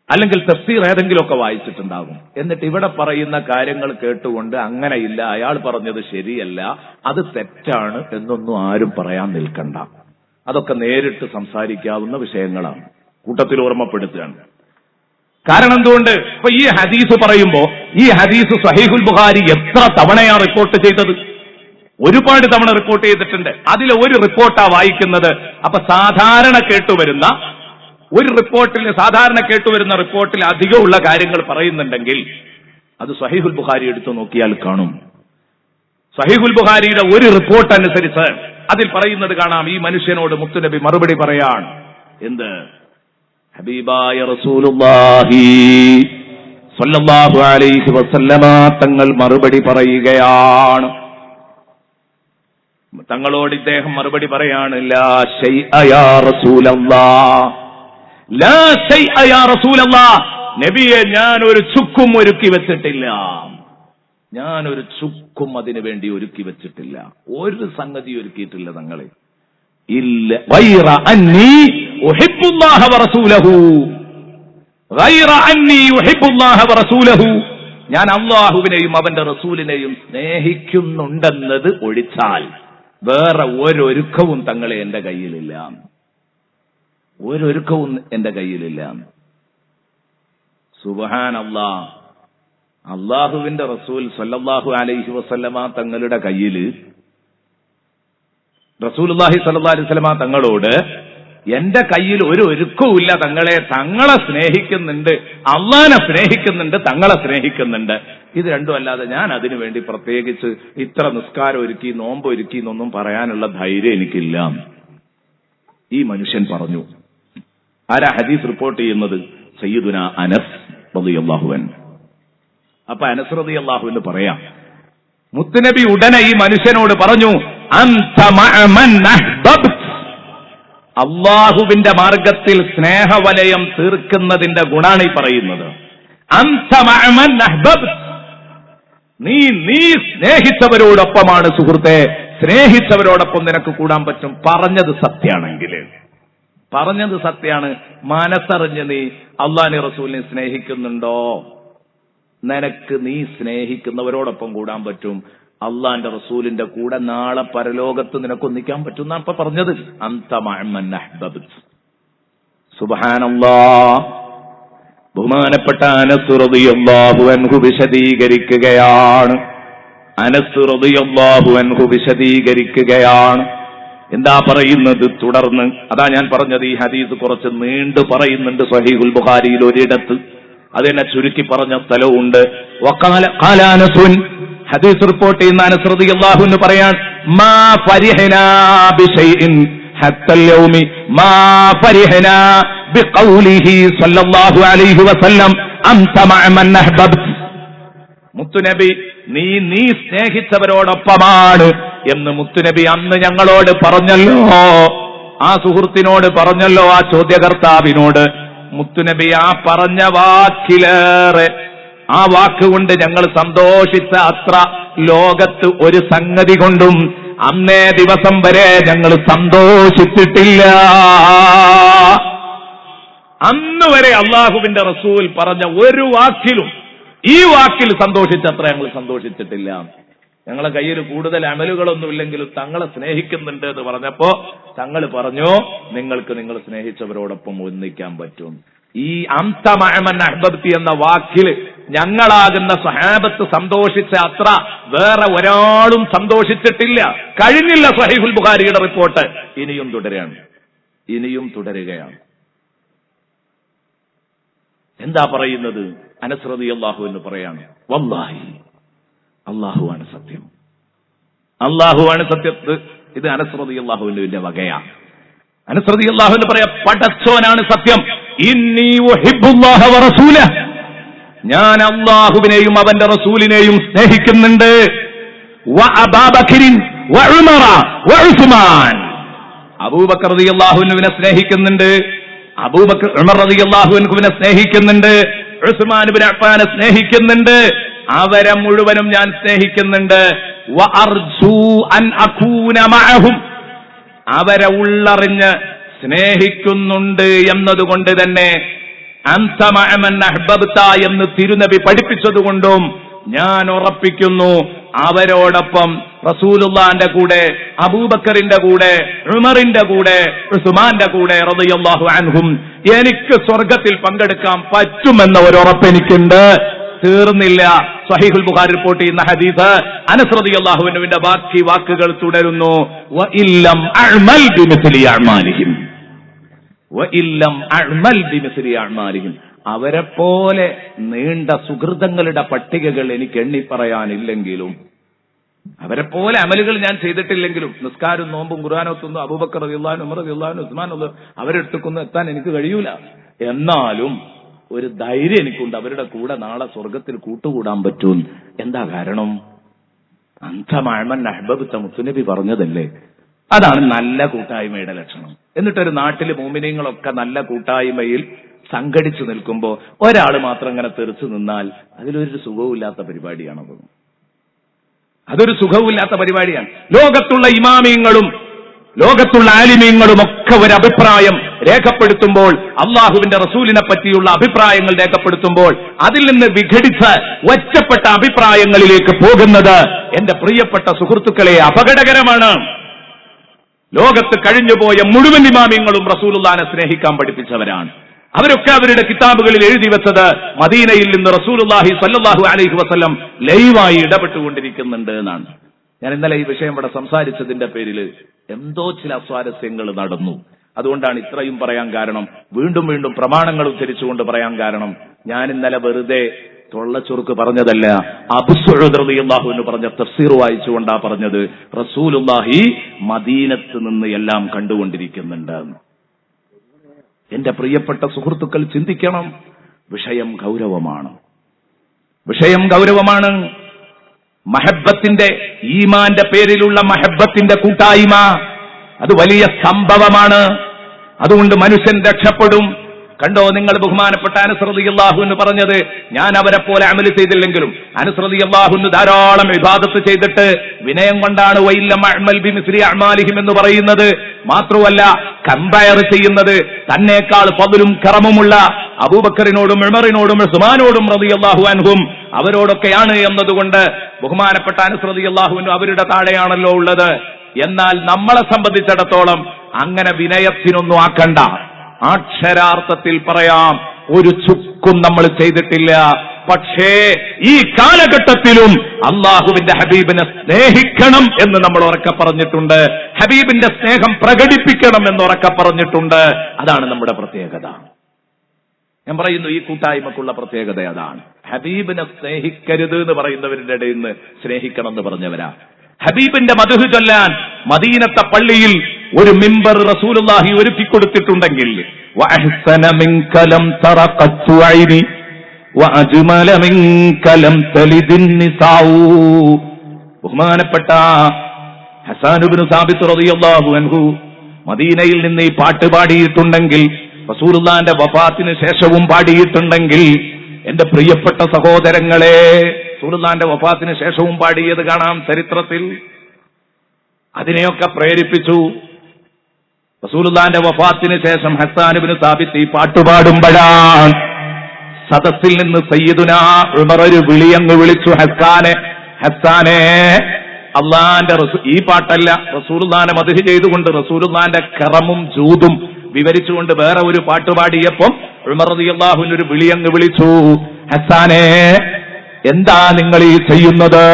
അല്ലെങ്കിൽ തഫ്സീർ ഏതെങ്കിലുമൊക്കെ വായിച്ചിട്ടുണ്ടാകും. എന്നിട്ട് ഇവിടെ പറയുന്ന കാര്യങ്ങൾ കേട്ടുകൊണ്ട് അങ്ങനെയില്ല, അയാൾ പറഞ്ഞത് ശരിയല്ല, അത് തെറ്റാണ് എന്നൊന്നും ആരും പറയാൻ നിൽക്കണ്ട. അതൊക്കെ നേരിട്ട് സംസാരിക്കാവുന്ന വിഷയങ്ങളാണ്. കൂട്ടത്തിൽ ഓർമ്മപ്പെടുത്തുകയാണ്. കാരണം എന്തുകൊണ്ട്? ഇപ്പൊ ഈ ഹദീസ് പറയുമ്പോ ഈ ഹദീസ് സഹീഹുൽ ബുഖാരി എത്ര തവണയാണ് റിപ്പോർട്ട് ചെയ്തത്? ഒരുപാട് തവണ റിപ്പോർട്ട് ചെയ്തിട്ടുണ്ട്. അതിൽ ഒരു റിപ്പോർട്ടാ വായിക്കുന്നത്. അപ്പൊ സാധാരണ കേട്ടുവരുന്ന റിപ്പോർട്ടിൽ അധികമുള്ള കാര്യങ്ങൾ പറയുന്നുണ്ടെങ്കിൽ അത് സഹീഹുൽ ബുഖാരി എടുത്തു നോക്കിയാൽ കാണും. സഹീഹുൽ ബുഖാരിയുടെ ഒരു റിപ്പോർട്ട് അനുസരിച്ച് അതിൽ പറയുന്നത് കാണാം, ഈ മനുഷ്യനോട് മുത്തുനബി മറുപടി പറയാണ്. എന്ത്? ഹബീബായ റസൂലുള്ളാഹി സ്വല്ലല്ലാഹു അലൈഹി വസല്ലമ തങ്ങൾ മറുപടി പറയുകയാണ്. തങ്ങളോട് ഇദ്ദേഹം മറുപടി പറയാണ്, ലാ ശൈഅ യാ റസൂലല്ലാഹ്, ലാ ശൈഅ യാ റസൂലല്ലാഹ്, നബിയെ ഞാൻ ഒരു ചുക്കും ഒരുക്കി വെച്ചിട്ടില്ല, ഞാനൊരു ചുക്കും അതിനു വേണ്ടി ഒരുക്കി വെച്ചിട്ടില്ല, ഒരു സംഗതി ഒരുക്കിയിട്ടില്ല തങ്ങളെ. ഇല്ല ഗൈറ അന്നി ഉഹിബ്ബുല്ലാഹ വറസൂലഹു, ഗൈറ അന്നി ഉഹിബ്ബുല്ലാഹ വറസൂലഹു, ഞാൻ അല്ലാഹുവിനെയും അവന്റെ റസൂലിനെയും സ്നേഹിക്കുന്നുണ്ടെന്നത് ഒഴിച്ചാൽ വേറെ ഒരൊരുക്കവും തങ്ങളെ എന്റെ കയ്യിലില്ല, ഒരൊരുക്കവും എന്റെ കയ്യിലില്ല. സുബ്ഹാനല്ലാഹ്. അല്ലാഹുവിന്റെ റസൂൽ സല്ലല്ലാഹു അലൈഹി വസല്ലമ തങ്ങളുടെ കയ്യിൽ റസൂലുള്ളാഹി സ്വല്ലല്ലാഹു അലൈഹി വസല്ലമ തങ്ങളോട് എന്റെ കയ്യിൽ ഒരു ഒരുക്കവുമില്ല തങ്ങളെ സ്നേഹിക്കുന്നുണ്ട്, അള്ളാനെ സ്നേഹിക്കുന്നുണ്ട്, തങ്ങളെ സ്നേഹിക്കുന്നുണ്ട്, ഇത് രണ്ടും അല്ലാതെ ഞാൻ അതിനു വേണ്ടി പ്രത്യേകിച്ച് ഇത്ര നിസ്കാരം ഒരുക്കി നോമ്പ് ഒരുക്കി എന്നൊന്നും പറയാനുള്ള ധൈര്യം എനിക്കില്ല. ഈ മനുഷ്യൻ പറഞ്ഞു. ആരാ ഹദീസ് റിപ്പോർട്ട് ചെയ്യുന്നത്? സയ്യിദുന അനസ് റളിയല്ലാഹു അൻഹു. അപ്പൊ അനസ് റളിയല്ലാഹു അൻഹു പറയാം, മുത്തുനബി ഉടനെ ഈ മനുഷ്യനോട് പറഞ്ഞു, അൻത മഅ മൻ അഹ്ബബ്ത, അല്ലാഹുവിന്റെ മാർഗത്തിൽ സ്നേഹവലയം തീർക്കുന്നതിന്റെ ഗുണാണ് ഈ പറയുന്നത്. അൻത മഅ മൻ അഹ്ബബ്ത, നീ സ്നേഹിച്ചവരോടൊപ്പമാണ് സുഹൃത്തെ, സ്നേഹിച്ചവരോടൊപ്പം നിനക്ക് കൂടാൻ പറ്റും. പറഞ്ഞത് സത്യാണെങ്കിൽ, പറഞ്ഞത് സത്യാണ്. മനസ്സറിഞ്ഞ് നീ അല്ലാഹുവിനെ റസൂലിനെ സ്നേഹിക്കുന്നുണ്ടോ, നിനക്ക് നീ സ്നേഹിക്കുന്നവരോടൊപ്പം കൂടാൻ പറ്റും. അള്ളാന്റെ റസൂലിന്റെ കൂടെ നാളെ പരലോകത്ത് നിനക്കൊന്നിക്കാൻ പറ്റും എന്നാണ് ഇപ്പൊ പറഞ്ഞത്. അൻത മഅ മൻ അഹ്ബബ്ത. സുബ്ഹാനല്ലാഹ്. ബഹുമാനപ്പെട്ട അനസ് റളിയല്ലാഹു അൻഹു വിശദീകരിക്കുകയാണ്. അനസ് റളിയല്ലാഹു അൻഹു വിശദീകരിക്കുകയാണ്. എന്താ പറയുന്നത് തുടർന്ന്? അതാ ഞാൻ പറഞ്ഞത്, ഈ ഹദീസ് കുറച്ച് നീണ്ടു പറയുന്നുണ്ട് സ്വഹീഹുൽ ബുഖാരിയിൽ ഒരിടത്ത്. അതെന്നെ ചുരുക്കി പറഞ്ഞ സ്ഥലവുണ്ട്. ഖാല അനസുൻ, ഹദീസ് റിപ്പോർട്ട് ചെയ്യുന്ന അനസ് റളിയല്ലാഹു അൻഹു പറയാൻ, മാ ഫരിഹനാ ബിശൈഇൻ ഹത്തൽ യൗമി മാ ഫരിഹനാ ബിഖൗലിഹി സ്വല്ലല്ലാഹു അലൈഹി വസല്ലം അൻത മഅ മൻ അഹ്ബബ്ത. മുത്തുനബി നീ സ്നേഹിച്ചവരോടൊപ്പമാണ് എന്ന് മുത്തുനബി അന്ന് ഞങ്ങളോട് പറഞ്ഞല്ലോ, ആ സുഹൃത്തിനോട് പറഞ്ഞല്ലോ, ആ ചോദ്യകർത്താവിനോട്. മുത്തുനബി ആ പറഞ്ഞ വാക്കിലേറെ, ആ വാക്കുകൊണ്ട് ഞങ്ങൾ സന്തോഷിച്ച അത്ര ലോകത്ത് ഒരു സംഗതി കൊണ്ടും അന്നേ ദിവസം വരെ ഞങ്ങൾ സന്തോഷിച്ചിട്ടില്ല. അന്ന് വരെ അള്ളാഹുവിന്റെ റസൂൽ പറഞ്ഞ ഒരു വാക്കിലും ഈ വാക്കിൽ സന്തോഷിച്ചത്ര ഞങ്ങൾ സന്തോഷിച്ചിട്ടില്ല. ഞങ്ങളെ കയ്യിൽ കൂടുതൽ അമലുകളൊന്നുമില്ലെങ്കിലും തങ്ങളെ സ്നേഹിക്കുന്നുണ്ട് എന്ന് പറഞ്ഞപ്പോ തങ്ങൾ പറഞ്ഞു, നിങ്ങൾക്ക് നിങ്ങൾ സ്നേഹിച്ചവരോടൊപ്പം ഒന്നിക്കാൻ പറ്റും. ഈ അന്ത മഅമൻ അഹ്ബബ്തി എന്ന വാക്കിൽ ഞങ്ങളാകുന്ന സ്വഹാബത്ത് സന്തോഷിച്ച അത്ര വേറെ ഒരാളും സന്തോഷിച്ചിട്ടില്ല. കഴിഞ്ഞില്ല. സഹീഹുൽ ബുഖാരിയുടെ റിപ്പോർട്ട് ഇനിയും തുടരുകയാണ്. എന്താ പറയുന്നത്? അനസ് റളിയല്ലാഹു അൻഹു പറയാണ്, വല്ലാഹി അല്ലാഹുവാണ് സത്യം, അല്ലാഹുവാണ് സത്യം. ഇത് അനസ് റളിയല്ലാഹു അൻഹുവിന്റെ വകയാണ്. അനസ് റളിയല്ലാഹു അൻഹു പറയാ, പടച്ചോനാണ് സത്യം. ഇന്നി ഉഹിബ്ബുല്ലാഹ വറസൂലഹ, ഞാൻ അല്ലാഹുവിനെയും അവന്റെ റസൂലിനെയും സ്നേഹിക്കുന്നുണ്ട്. വ അബൂബക്കറിൻ വ ഉമറ വ ഉസ്മാൻ, അബൂബക്കർ റളിയല്ലാഹു അൻഹുവിനെ സ്നേഹിക്കുന്നുണ്ട്, അബൂബക്കർ ഉമർ റളിയല്ലാഹു അൻഹുവിനെ സ്നേഹിക്കുന്നുണ്ട്, ഉസ്മാൻ ഇബ്നു അഫ്ഫാനെ സ്നേഹിക്കുന്നുണ്ട്. അവരെ മുഴുവനും ഞാൻ സ്നേഹിക്കുന്നുണ്ട്. വ അർജു അൻ അകൂന മഅഹും, അവരെ ഉള്ളറിഞ്ഞ് സ്നേഹിക്കുന്നുണ്ട് എന്നതുകൊണ്ട് തന്നെ അൻത മഅമൻ അഹ്ബബ്ത എന്ന് തിരുനബി പഠിപ്പിച്ചതുകൊണ്ടും ഞാൻ ഉറപ്പിക്കുന്നു, അവരോടൊപ്പം റസൂലുള്ളാന്റെ കൂടെ, അബൂബക്കറിന്റെ കൂടെ, ഉമറിന്റെ കൂടെ, ഉസ്മാന്റെ കൂടെ റളിയല്ലാഹു അൻഹും എനിക്ക് സ്വർഗത്തിൽ പങ്കെടുക്കാൻ പറ്റുമെന്ന ഒരു ഉറപ്പ് എനിക്കുണ്ട്. തീർന്നില്ല. സ്വഹീഹുൽ ബുഖാരി റിപ്പോർട്ട് ചെയ്യുന്ന ഹദീസ് അനസ് റളിയല്ലാഹു അൻഹുവിന്റെ ബാക്കി വാക്കുകൾ തുടരുന്നു. വ ഇല്ലം അഅ്മൽ ബിമിസ്ലി അഅ്മാലിഹിം, വ ഇല്ലം അഅ്മൽ ബിമിസ്ലി അഅ്മാലിഹിം, അവരെ പോലെ നീണ്ട സുഹൃതങ്ങളുടെ പട്ടികകൾ എനിക്ക് എണ്ണി പറയാനില്ലെങ്കിലും, അവരെ പോലെ അമലുകൾ ഞാൻ ചെയ്തിട്ടില്ലെങ്കിലും, നിസ്കാരം, നോമ്പും ഖുർആനൊത്തൊന്നും അബൂബക്കർ റളിയല്ലാഹു അൻഹു, ഉമർ റളിയല്ലാഹു അൻഹു, ഉസ്മാൻ അവരെടുത്തൊന്നും എത്താൻ എനിക്ക് കഴിയൂല. എന്നാലും ഒരു ധൈര്യം എനിക്കുണ്ട്, അവരുടെ കൂടെ നാളെ സ്വർഗത്തിൽ കൂട്ടുകൂടാൻ പറ്റും. എന്താ കാരണം? അൻത മഅമൻ അഹ്ബബ്ത മുത്തുനബി പറഞ്ഞതല്ലേ. അതാണ് നല്ല കൂട്ടായ്മയുടെ ലക്ഷണം. എന്നിട്ടൊരു നാട്ടിൽ മുഅ്മിനീങ്ങളൊക്കെ നല്ല കൂട്ടായ്മയിൽ സംഘടിച്ചു നിൽക്കുമ്പോ ഒരാൾ മാത്രം ഇങ്ങനെ തെറിച്ചു നിന്നാൽ അതിലൊരു സുഖവുമില്ലാത്ത പരിപാടിയാണത്. അതൊരു സുഖവുമില്ലാത്ത പരിപാടിയാണ്. ലോകത്തുള്ള ഇമാമിയങ്ങളും ലോകത്തുള്ള ആലിമീങ്ങളും ഒക്കെ ഒരു അഭിപ്രായം രേഖപ്പെടുത്തുമ്പോൾ, അള്ളാഹുവിന്റെ റസൂലിനെ പറ്റിയുള്ള അഭിപ്രായങ്ങൾ രേഖപ്പെടുത്തുമ്പോൾ അതിൽ നിന്ന് വിഘടിച്ച് ഒറ്റപ്പെട്ട അഭിപ്രായങ്ങളിലേക്ക് പോകുന്നത് എന്റെ പ്രിയപ്പെട്ട സുഹൃത്തുക്കളെ അപകടകരമാണ്. ലോകത്ത് കഴിഞ്ഞുപോയ മുഴുവൻ ഇമാമിയങ്ങളും റസൂലുള്ളാഹിനെ സ്നേഹിക്കാൻ പഠിപ്പിച്ചവരാണ്. അവരൊക്കെ അവരുടെ കിതാബുകളിൽ എഴുതി വെച്ചത് മദീനയിൽ നിന്ന് റസൂലുള്ളാഹി സ്വല്ലല്ലാഹു അലൈഹി വസല്ലം ലൈവായി ഇടപെട്ടുകൊണ്ടിരിക്കുന്നുണ്ട് എന്നാണ്. ഞാൻ ഇന്നലെ ഈ വിഷയം ഇവിടെ സംസാരിച്ചതിന്റെ പേരിൽ എന്തോ ചില അസ്വാരസ്യങ്ങൾ നടന്നു. അതുകൊണ്ടാണ് ഇത്രയും പറയാൻ കാരണം, വീണ്ടും വീണ്ടും പ്രമാണങ്ങൾ ഉദ്ധരിച്ചുകൊണ്ട് പറയാൻ കാരണം, ഞാൻ ഇന്നലെ വെറുതെ തൊള്ളച്ചുറുക്ക് പറഞ്ഞതല്ല. അബൂ സഈദ് റളിയല്ലാഹു അൻഹു പറഞ്ഞ തഫ്സീർ വായിച്ചുകൊണ്ടാ പറഞ്ഞത്, റസൂലുള്ളാഹി മദീനത്ത് നിന്ന് എല്ലാം കണ്ടുകൊണ്ടിരിക്കുന്നുണ്ട്. എന്റെ പ്രിയപ്പെട്ട സുഹൃത്തുക്കൾ ചിന്തിക്കണം, വിഷയം ഗൗരവമാണ്. മഹബത്തിന്റെ, ഈമാന്റെ പേരിലുള്ള മഹബത്തിന്റെ കൂട്ടായ്മ അത് വലിയ സംഭവമാണ്. അതുകൊണ്ട് മനുഷ്യൻ രക്ഷപ്പെടും. കണ്ടോ നിങ്ങൾ ബഹുമാനപ്പെട്ട അനസ് റളിയല്ലാഹു അൻഹു പറഞ്ഞത്, ഞാൻ അവരെ പോലെ അമൽ ചെയ്തില്ലെങ്കിലും അനസ് റളിയല്ലാഹു അൻഹു ധാരാളം ഇബാദത്ത് ചെയ്തിട്ട് വിനയം കൊണ്ടാണ് വഇല്ലം അഅ്മൽ ബിമിസ്ലി അഅ്മാലിഹിം എന്ന് പറയുന്നത്. മാത്രമല്ല കമ്പയർ ചെയ്യുന്നത് തന്നേക്കാൾ ഫദ്ലും കറമുമുള്ള അബൂബക്കറിനോടും ഉമറിനോടും ഉസ്മാനോടും റളിയല്ലാഹു അൻഹും അവരോടൊക്കെയാണ് എന്നതുകൊണ്ട് ബഹുമാനപ്പെട്ട അനസ് റളിയല്ലാഹു അൻഹു അവരുടെ താഴെയാണല്ലോ ഉള്ളത്. എന്നാൽ നമ്മളെ സംബന്ധിച്ചിടത്തോളം അങ്ങനെ വിനയത്തിനൊന്നും ആക്കണ്ട. അക്ഷരാർത്ഥത്തിൽ പറയാം, ഒരു ചുക്കും നമ്മൾ ചെയ്തിട്ടില്ല. പക്ഷേ ഈ കാലഘട്ടത്തിലും അള്ളാഹുവിന്റെ ഹബീബിനെ സ്നേഹിക്കണം എന്ന് നമ്മൾ ഉറക്കെ പറഞ്ഞിട്ടുണ്ട്. ഹബീബിന്റെ സ്നേഹം പ്രകടിപ്പിക്കണം എന്ന് ഉറക്കെ പറഞ്ഞിട്ടുണ്ട്. അതാണ് നമ്മുടെ പ്രത്യേകത. ഞാൻ പറയുന്നു, ഈ കൂട്ടായ്മക്കുള്ള പ്രത്യേകത അതാണ്. ഹബീബിനെ സ്നേഹിക്കരുത് എന്ന് പറയുന്നവരുടെ ഇടയിൽ നിന്ന് സ്നേഹിക്കണം എന്ന് പറഞ്ഞവരാ. ഹബീബിന്റെ മദ്ഹ് ചൊല്ലാൻ മദീനത്തെ പള്ളിയിൽ ഒരു മിമ്പർ റസൂലുള്ളാഹി ഒരുക്കി കൊടുത്തിട്ടുണ്ടെങ്കിൽ, വഅഹ്സന മിൻക ലം തറ ഖത്തു ഐനി വഅജ്മല മിൻക ലം തലിദിൻ നിസാഉ. ബഹുമാനപ്പെട്ട ഹസ്സാൻ ഇബ്നു സാബിത്ത് റളിയല്ലാഹു അൻഹു മദീനയിൽ നിന്ന് ഈ പാട്ട് പാടിയിട്ടുണ്ടെങ്കിൽ, റസൂലുള്ളാഹിന്റെ വഫാത്തിന് ശേഷവും പാടിയിട്ടുണ്ടെങ്കിൽ, എന്റെ പ്രിയപ്പെട്ട സഹോദരങ്ങളെ, റസൂലുള്ളാഹിന്റെ വഫാത്തിന് ശേഷവും പാടിയത് കാണാം ചരിത്രത്തിൽ. അതിനെയൊക്കെ പ്രേരിപ്പിച്ചു. റസൂലുള്ളാഹിന്റെ വഫാത്തിന് ശേഷം ഹസ്സാൻ ഇബ്നു സാബിത്ത് ഈ പാട്ടുപാടുമ്പോഴാണ് സദസ്സിൽ നിന്ന് സയ്യിദുനാ ഉമർ ഒരു വിളിയങ്ങ് വിളിച്ചു, ഹസ്സാനെ, ഹസ്സാനെ. അള്ളാന്റെ ഈ പാട്ടല്ല, റസൂലുള്ളാഹിനെ മദ്ഹ് ചെയ്തുകൊണ്ട് റസൂലുള്ളാഹിന്റെ കറമും ജൂദും വിവരിച്ചുകൊണ്ട് വേറെ ഒരു പാട്ട് പാടിയപ്പം ഉമർ റളിയല്ലാഹു അൻഹു ഒരു വിളിയങ്ങ് വിളിച്ചു, ഹസ്സാനെ, എന്താ നിങ്ങൾ ഈ ചെയ്യുന്നത്?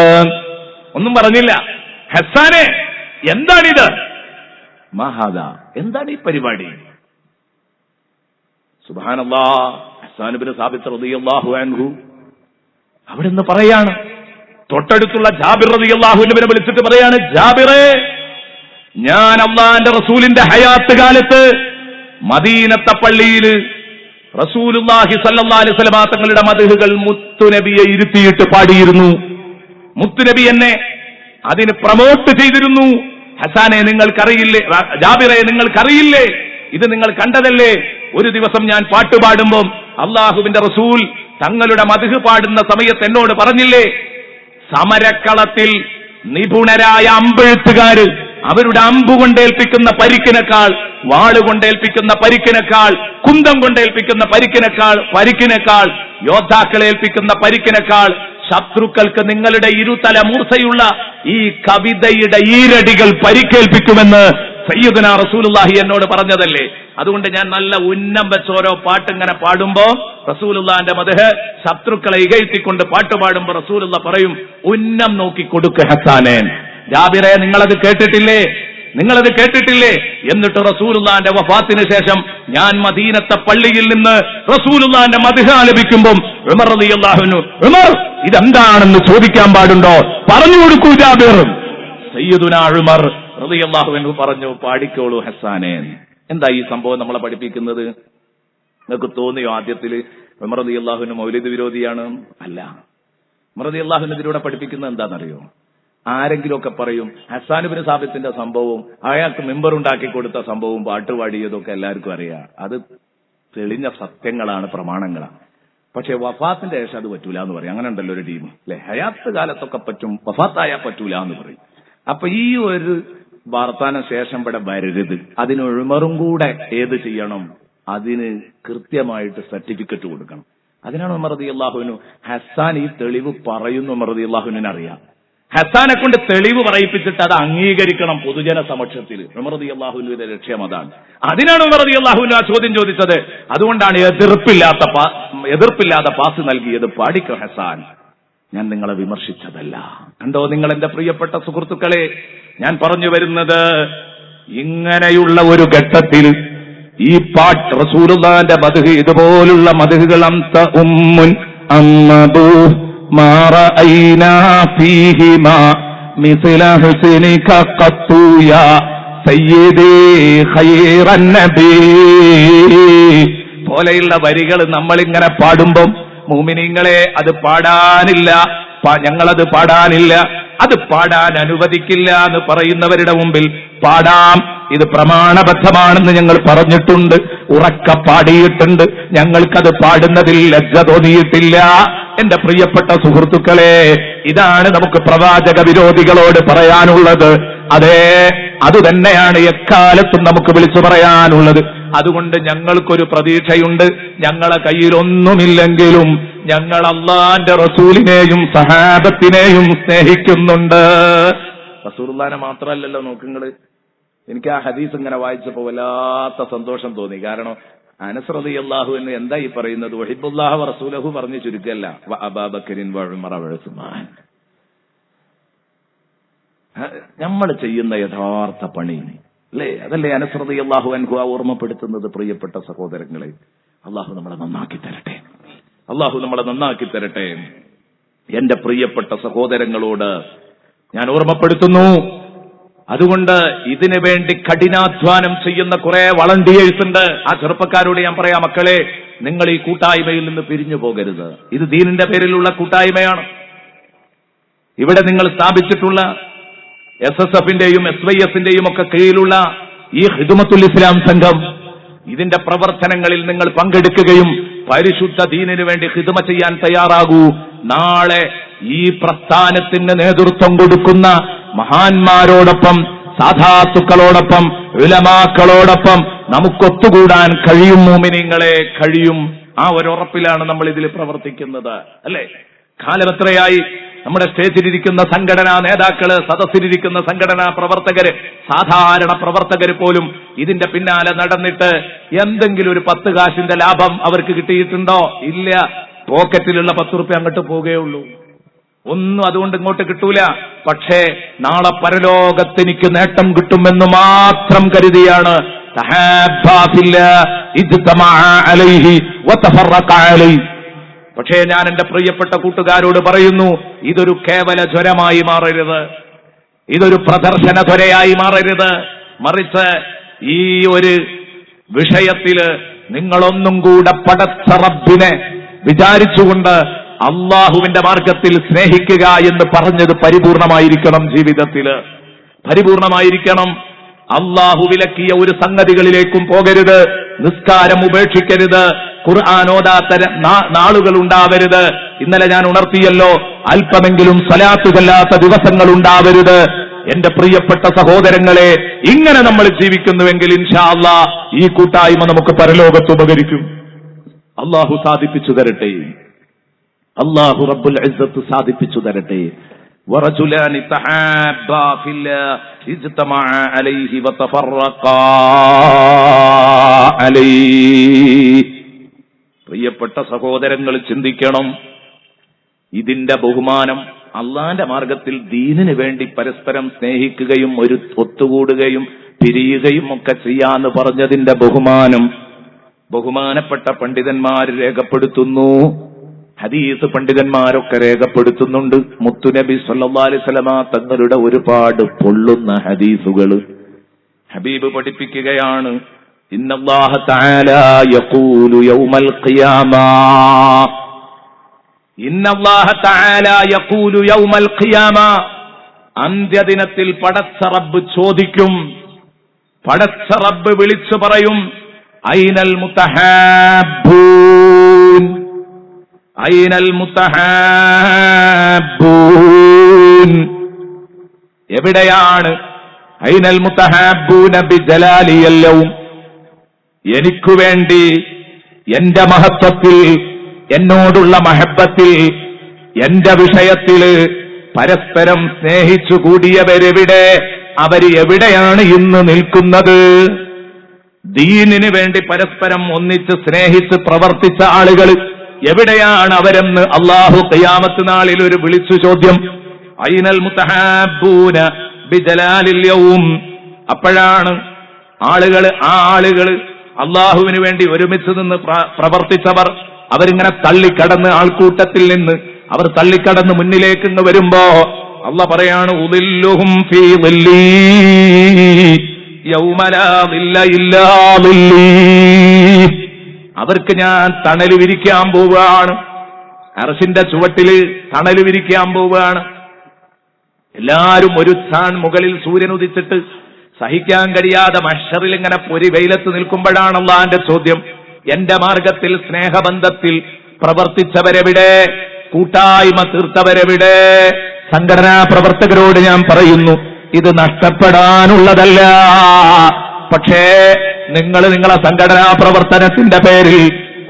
ഒന്നും പറഞ്ഞില്ല. ഹസ്സാനെ, എന്താണിത്? മഹാദ, എന്താണ് ഈ പരിപാടി? സുബ്ഹാനല്ലാഹ്. ഹസ്സാൻ ഇബ്നു സാബിത്ത് റളിയല്ലാഹു അൻഹു അവിടുന്ന് പറയാണ്, തൊട്ടടുത്തുള്ള ജാബിർ റളിയല്ലാഹു അൻഹുവിനെ വിളിച്ചിട്ട് പറയാണ്, ജാബിറേ, ഞാൻ അല്ലാഹുവിന്റെ റസൂലിന്റെ ഹയാത്ത് കാലത്ത് മദീനത്തെ പള്ളിയിൽ റസൂലുള്ളാഹി സ്വല്ലല്ലാഹു അലൈഹി വസല്ലം തങ്ങളുടെ മദ്ഹുകൾ മുത്തുനബിയെ ഇരുത്തിയിട്ട് പാടിയിരുന്നു. മുത്തുനബി എന്നെ അതിന് പ്രമോട്ട് ചെയ്തിരുന്നു. ഹസാനെ, നിങ്ങൾക്കറിയില്ലേ? ജാബിറെ, നിങ്ങൾക്കറിയില്ലേ? ഇത് നിങ്ങൾ കണ്ടതല്ലേ? ഒരു ദിവസം ഞാൻ പാട്ടുപാടുമ്പം അള്ളാഹുവിന്റെ റസൂൽ തങ്ങളുടെ മദ്ഹ് പാടുന്ന സമയത്ത് എന്നോട് പറഞ്ഞില്ലേ, സമരക്കളത്തിൽ നിപുണരായ അമ്പെഴുത്തുകാര് അവരുടെ അമ്പു കൊണ്ടേൽപ്പിക്കുന്ന പരിക്കിനേക്കാൾ, വാളുകൊണ്ടേൽപ്പിക്കുന്ന പരിക്കിനേക്കാൾ, കുന്തം കൊണ്ടേൽപ്പിക്കുന്ന പരിക്കിനേക്കാൾ, യോദ്ധാക്കളെ ഏൽപ്പിക്കുന്ന പരിക്കിനേക്കാൾ ശത്രുക്കൾക്ക് നിങ്ങളുടെ ഇരുതല മൂർച്ചയുള്ള ഈ കവിതയുടെ ഈരടികൾ പരിക്കേൽപ്പിക്കുമെന്ന് സയ്യിദുനാ റസൂലുള്ളാഹി എന്നോട് പറഞ്ഞതല്ലേ. അതുകൊണ്ട് ഞാൻ നല്ല ഉന്നം വെച്ച് ഓരോ പാട്ടിങ്ങനെ പാടുമ്പോ റസൂലുള്ളാഹിന്റെ മദ്ഹ് ശത്രുക്കളെ ഇകഴ്ത്തിക്കൊണ്ട് പാട്ട് പാടുമ്പോ റസൂലുള്ള പറയും, ഉന്നം നോക്കി കൊടുക്ക് ഹസ്സാനെ. ജാബിറെ, നിങ്ങളത് കേട്ടിട്ടില്ലേ? എന്നിട്ട് റസൂലുള്ളാഹിന്റെ വഫാത്തിന് ശേഷം ഞാൻ മദീനത്തെ പള്ളിയിൽ നിന്ന് റസൂലുള്ളാഹിന്റെ മദ്ഹ് ആലപിക്കുമ്പം ഉമർ റളിയല്ലാഹു അൻഹു, ഉമർ, ഇതെന്താണെന്ന് ചോദിക്കാൻ പാടുണ്ടോ? പറഞ്ഞു കൊടുക്കൂ ജാബിർ. സയ്യിദുനാ ഉമർ റളിയല്ലാഹു അൻഹു പറഞ്ഞു, പാടിക്കോളൂ ഹസ്സാനെ. എന്താ ഈ സംഭവം നമ്മളെ പഠിപ്പിക്കുന്നത്? നിങ്ങൾക്ക് തോന്നിയോ ആദ്യത്തിൽ ഉമർ റളിയല്ലാഹു അൻഹു മൗലിദ് വിരോധിയാണ്? അല്ല. ഉമർ റളിയല്ലാഹു അൻഹു ഇതിലൂടെ പഠിപ്പിക്കുന്നത് എന്താണെന്നറിയോ? ആരെങ്കിലുമൊക്കെ പറയും ഹസ്സാൻ ഇബ്നു സാബിത്തിന്റെ സംഭവവും അയാൾക്ക് മിമ്പർ ഉണ്ടാക്കി കൊടുത്ത സംഭവവും പാട്ടുപാടിയതൊക്കെ എല്ലാവർക്കും അറിയാം. അത് തെളിഞ്ഞ സത്യങ്ങളാണ്, പ്രമാണങ്ങളാണ്. പക്ഷെ വഫാത്തിന്റെ ശേഷം അത് പറ്റൂല എന്ന് പറയും. അങ്ങനെ ഉണ്ടല്ലോ ഒരു ടീം, അല്ലെ? ഹയാത്ത് കാലത്തൊക്കെ പറ്റും, വഫാത്തായാൽ പറ്റൂല എന്ന് പറയും. അപ്പൊ ഈ ഒരു വാർത്താന ശേഷം ഇവിടെ വരരുത്. അതിന് ഉമറും കൂടെ ഏത് ചെയ്യണം? അതിന് കൃത്യമായിട്ട് സർട്ടിഫിക്കറ്റ് കൊടുക്കണം. അതിനാണ് ഉമർ റളിയല്ലാഹു അൻഹു ഹസ്സാൻ ഈ തെളിവ് പറയുന്നു. ഉമർ റളിയല്ലാഹു അൻഹുവിനെ അറിയാം. ഹസ്സാനെ കൊണ്ട് തെളിവ് പറയിപ്പിച്ചിട്ട് അത് അംഗീകരിക്കണം പൊതുജന സമക്ഷത്തിൽ. ഉമർ റളിയല്ലാഹു അൻഹുവിന്റെ ലക്ഷ്യം അതാണ്. അതിനാണ് ഉമർ റളിയല്ലാഹു അൻഹു ആ ചോദ്യം ചോദിച്ചത്. അതുകൊണ്ടാണ് എതിർപ്പില്ലാതെ പാസ് നൽകിയത്. പാടിക്കോ ഹസ്സാൻ, ഞാൻ നിങ്ങളെ വിമർശിച്ചതല്ല. കണ്ടോ നിങ്ങൾ എന്റെ പ്രിയപ്പെട്ട സുഹൃത്തുക്കളെ, ഞാൻ പറഞ്ഞു വരുന്നത്, ഇങ്ങനെയുള്ള ഒരു ഘട്ടത്തിൽ ഈ പാട്ട് റസൂലുള്ളാഹിന്റെ മദ്ഹ്, ഇതുപോലുള്ള മദ്ഹുകൾ അന്ത ഉമ്മുൻ അമ്മദു മാ റഅയ്നാ ഫീഹിമാ മിസ്ല ഹുസ്നിക ഖത്തു യാ സയ്യിദി ഖൈറൻ നബി പോലെയുള്ള വരികൾ നമ്മളിങ്ങനെ പാടുമ്പം മുഅ്മിനീങ്ങളെ അത് പാടാനില്ല, ഞങ്ങളത് പാടാനില്ല, അത് പാടാൻ അനുവദിക്കില്ല എന്ന് പറയുന്നവരുടെ മുമ്പിൽ പാടാം. ഇത് പ്രമാണബദ്ധമാണെന്ന് ഞങ്ങൾ പറഞ്ഞിട്ടുണ്ട്, ഉറക്ക പാടിയിട്ടുണ്ട്. ഞങ്ങൾക്കത് പാടുന്നതിൽ ലജ്ജ തോന്നിയിട്ടില്ല. എന്റെ പ്രിയപ്പെട്ട സുഹൃത്തുക്കളെ, ഇതാണ് നമുക്ക് പ്രവാചക വിരോധികളോട് പറയാനുള്ളത്. അതേ, അതുതന്നെയാണ് എക്കാലത്തും നമുക്ക് വിളിച്ചു പറയാനുള്ളത്. അതുകൊണ്ട് ഞങ്ങൾക്കൊരു പ്രതീക്ഷയുണ്ട്. ഞങ്ങളെ കയ്യിലൊന്നുമില്ലെങ്കിലും ഞങ്ങൾ അല്ലാഹുവിന്റെ റസൂലിനെയും സഹാബത്തിനെയും സ്നേഹിക്കുന്നുണ്ട്. റസൂലുള്ളാഹിനെ മാത്രമല്ലല്ലോ നോക്കുങ്ങള്. എനിക്ക് ആ ഹദീസ് ഇങ്ങനെ വായിച്ചപ്പോ വല്ലാത്ത സന്തോഷം തോന്നി. കാരണം അനസ് റളിയല്ലാഹു അൻഹു എന്താ ഈ പറയുന്നത്? വഹിബ്ബുല്ലാഹ വ റസൂലഹു പറഞ്ഞു ചുരുക്കല്ല, വ അബൂബക്കറിൻ വ ഉമർ വ ഉസ്മാൻ. നമ്മൾ ചെയ്യുന്ന യഥാർത്ഥ പണി അല്ലേ? അതല്ലേ അനസ് റളിയല്ലാഹു അൻഹു ഓർമ്മപ്പെടുത്തുന്നത്? പ്രിയപ്പെട്ട സഹോദരങ്ങളെ, അള്ളാഹു നമ്മളെ നന്നാക്കി തരട്ടെ, അള്ളാഹു നമ്മളെ നന്നാക്കി തരട്ടെ. എന്റെ പ്രിയപ്പെട്ട സഹോദരങ്ങളോട് ഞാൻ ഓർമ്മപ്പെടുത്തുന്നു. അതുകൊണ്ട് ഇതിനു വേണ്ടി കഠിനാധ്വാനം ചെയ്യുന്ന കുറെ വളണ്ടിയേഴ്സ് ഉണ്ട്. ആ ചെറുപ്പക്കാരോട് ഞാൻ പറയാം, മക്കളെ, നിങ്ങൾ ഈ കൂട്ടായ്മയിൽ നിന്ന് പിരിഞ്ഞു പോകരുത്. ഇത് ദീനിന്റെ പേരിലുള്ള കൂട്ടായ്മയാണ്. ഇവിടെ നിങ്ങൾ സ്ഥാപിച്ചിട്ടുള്ള SSFന്റെയും SYSന്റെയും ഒക്കെ കീഴിലുള്ള ഈ ഖിദ്മത്തുൽ ഇസ്ലാം സംഘം, ഇതിന്റെ പ്രവർത്തനങ്ങളിൽ നിങ്ങൾ പങ്കെടുക്കുകയും പരിശുദ്ധ ദീനിനു വേണ്ടി ഖിദ്മ ചെയ്യാൻ തയ്യാറാകൂ. നാളെ ഈ പ്രസ്ഥാനത്തിന് നേതൃത്വം കൊടുക്കുന്ന മഹാന്മാരോടൊപ്പം, സാധാത്തുക്കളോടൊപ്പം, ഉലമാക്കളോടൊപ്പം നമുക്കൊത്തുകൂടാൻ കഴിയും. മുഅ്മിനീങ്ങളെ, കഴിയും. ആ ഒരു ഉറപ്പിലാണ് നമ്മൾ ഇതിൽ പ്രവർത്തിക്കുന്നത്, അല്ലേ? കാലം എത്രയായി നമ്മുടെ സ്റ്റേജിലിരിക്കുന്ന സംഘടനാ നേതാക്കള്, സദസ്സിലിരിക്കുന്ന സംഘടനാ പ്രവർത്തകര്, സാധാരണ പ്രവർത്തകര് പോലും ഇതിന്റെ പിന്നാലെ നടന്നിട്ട് എന്തെങ്കിലും ഒരു 10 കാശിന്റെ ലാഭം അവർക്ക് കിട്ടിയിട്ടുണ്ടോ? ഇല്ല. പോക്കറ്റിലുള്ള 10 റുപ്യ അങ്ങോട്ട് പോവുകയുള്ളൂ. ഒന്നും അതുകൊണ്ട് ഇങ്ങോട്ട് കിട്ടൂല. പക്ഷേ നാളെ പരലോകത്തെനിക്ക് നേട്ടം കിട്ടുമെന്ന് മാത്രം കരുതിയാണ് പക്ഷേ ഞാൻ എന്റെ പ്രിയപ്പെട്ട കൂട്ടുകാരോട് പറയുന്നു, ഇതൊരു കേവല ജ്വരമായി മാറരുത്, ഇതൊരു പ്രദർശന ത്വരയായി മാറരുത്. മറിച്ച് ഈ ഒരു വിഷയത്തില് നിങ്ങളൊന്നും കൂടെ പടച്ച റബ്ബിനെ വിചാരിച്ചുകൊണ്ട് അള്ളാഹുവിന്റെ മാർഗത്തിൽ സ്നേഹിക്കുക എന്ന് പറഞ്ഞത് പരിപൂർണമായിരിക്കണം. ജീവിതത്തില് പരിപൂർണമായിരിക്കണം. അള്ളാഹു വിലക്കിയ ഒരു സംഗതികളിലേക്കും പോകരുത്. നിസ്കാരം ഉപേക്ഷിക്കരുത്. ഖുർആൻ ഓതാത്ത നാളുകൾ ഉണ്ടാവരുത്. ഇന്നലെ ഞാൻ ഉണർത്തിയല്ലോ, അല്പമെങ്കിലും സ്വലാത്ത് ചൊല്ലാത്ത ദിവസങ്ങൾ ഉണ്ടാവരുത്. എന്റെ പ്രിയപ്പെട്ട സഹോദരങ്ങളെ, ഇങ്ങനെ നമ്മൾ ജീവിക്കുന്നുവെങ്കിൽ ഇൻഷാ അല്ലാഹ് ഈ കൂട്ടായ്മ നമുക്ക് പരലോകത്ത് ഉപകരിക്കും. അള്ളാഹു സാധിപ്പിച്ചു തരട്ടെ. അള്ളാഹു റബ്ബുൽ ഇസ്സത്ത് സാധിപ്പിച്ചു തരട്ടെ. വറജുലാനി തഹാബ്ബാ ഫില്ലാഹ് ഇജ്തമഅ അലൈഹി വതഫറഖാ അലൈഹി. പ്രിയപ്പെട്ട സഹോദരങ്ങൾ, ചിന്തിക്കണം. ഇതിന്റെ ബഹുമാനം അള്ളാന്റെ മാർഗത്തിൽ ദീനിന് വേണ്ടി പരസ്പരം സ്നേഹിക്കുകയും ഒരു ഒത്തുകൂടുകയും പിരിയുകയും ഒക്കെ ചെയ്യാന്ന് പറഞ്ഞതിന്റെ ബഹുമാനം ബഹുമാനപ്പെട്ട പണ്ഡിതന്മാർ രേഖപ്പെടുത്തുന്നു. ഹദീസ് പണ്ഡിതന്മാരൊക്കെ രേഖപ്പെടുത്തുന്നുണ്ട്. മുത്തുനബി സല്ലല്ലാഹു അലൈഹി വസല്ലമ തങ്ങളുടെ ഒരുപാട് പൊള്ളുന്ന ഹദീസുകൾ ഹബീബ് പഠിപ്പിക്കുകയാണ്. ഇന്നല്ലാഹ തആല യഖൂലു യൗമൽ ഖിയാമ, ഇന്നല്ലാഹ തആല യഖൂലു യൗമൽ ഖിയാമ, അന്ത്യദിനത്തിൽ പടച്ച റബ്ബ് ചോദിക്കും, പടച്ച റബ്ബ് വിളിച്ചു പറയും, ഐനൽ മുതഹാബ്ബൂൻ, ഐനൽ മുതഹാബ്ബൂൻ, എവിടെയാണ്? ഐനൽ മുതഹാബ്ബൂന ബിജലാലിയൽ യൗം, എനിക്കു വേണ്ടി എന്റെ മഹത്വത്തിൽ, എന്നോടുള്ള മഹബത്തിൽ, എന്റെ വിഷയത്തിൽ പരസ്പരം സ്നേഹിച്ചു കൂടിയവരെവിടെ? അവർ എവിടെയാണ് ഇന്ന് നിൽക്കുന്നത്? ദീനിന് വേണ്ടി പരസ്പരം ഒന്നിച്ച് സ്നേഹിച്ച് പ്രവർത്തിച്ച ആളുകൾ എവിടെയാണ് അവരെന്ന് അല്ലാഹു ഖിയാമത്ത് നാളിൽ ഒരു വിളിച്ചു ചോദ്യം. ഐനൽ മുതഹാബ്ബൂന ബിജലാലിൽ യൗം. അപ്പോഴാണ് ആ ആളുകൾ അള്ളാഹുവിന് വേണ്ടി ഒരുമിച്ച് നിന്ന് പ്രവർത്തിച്ചവർ, അവരിങ്ങനെ തള്ളിക്കടന്ന് ആൾക്കൂട്ടത്തിൽ നിന്ന് അവർ തള്ളിക്കടന്ന് മുന്നിലേക്ക് ഇന്ന് വരുമ്പോ അള്ളാഹ് പറയാണ്, ഉദില്ലുഹും ഫീ ദില്ലി യൗമ ലാ ദില്ല ഇല്ലാ ദില്ലി. അവർക്ക് ഞാൻ തണല് വിരിക്കാൻ പോവുകയാണ്, അർശിന്റെ ചുവട്ടില് തണല് വിരിക്കാൻ പോവുകയാണ്. എല്ലാരും ഒരു സ്ഥാൻ മുകളിൽ സൂര്യൻ ഉദിച്ചിട്ട് സഹിക്കാൻ കഴിയാതെ മഹ്ശറിൽ ഇങ്ങനെ പൊരി വെയിലത്ത് നിൽക്കുമ്പോഴാണ് അള്ളാന്റെ ചോദ്യം, എന്റെ മാർഗത്തിൽ സ്നേഹബന്ധത്തിൽ പ്രവർത്തിച്ചവരെവിടെ? കൂട്ടായ്മ തീർത്തവരെവിടെ? സംഘടനാ പ്രവർത്തകരോട് ഞാൻ പറയുന്നു, ഇത് നഷ്ടപ്പെടാനുള്ളതല്ല. പക്ഷേ നിങ്ങൾ നിങ്ങളെ സംഘടനാ പ്രവർത്തനത്തിന്റെ പേരിൽ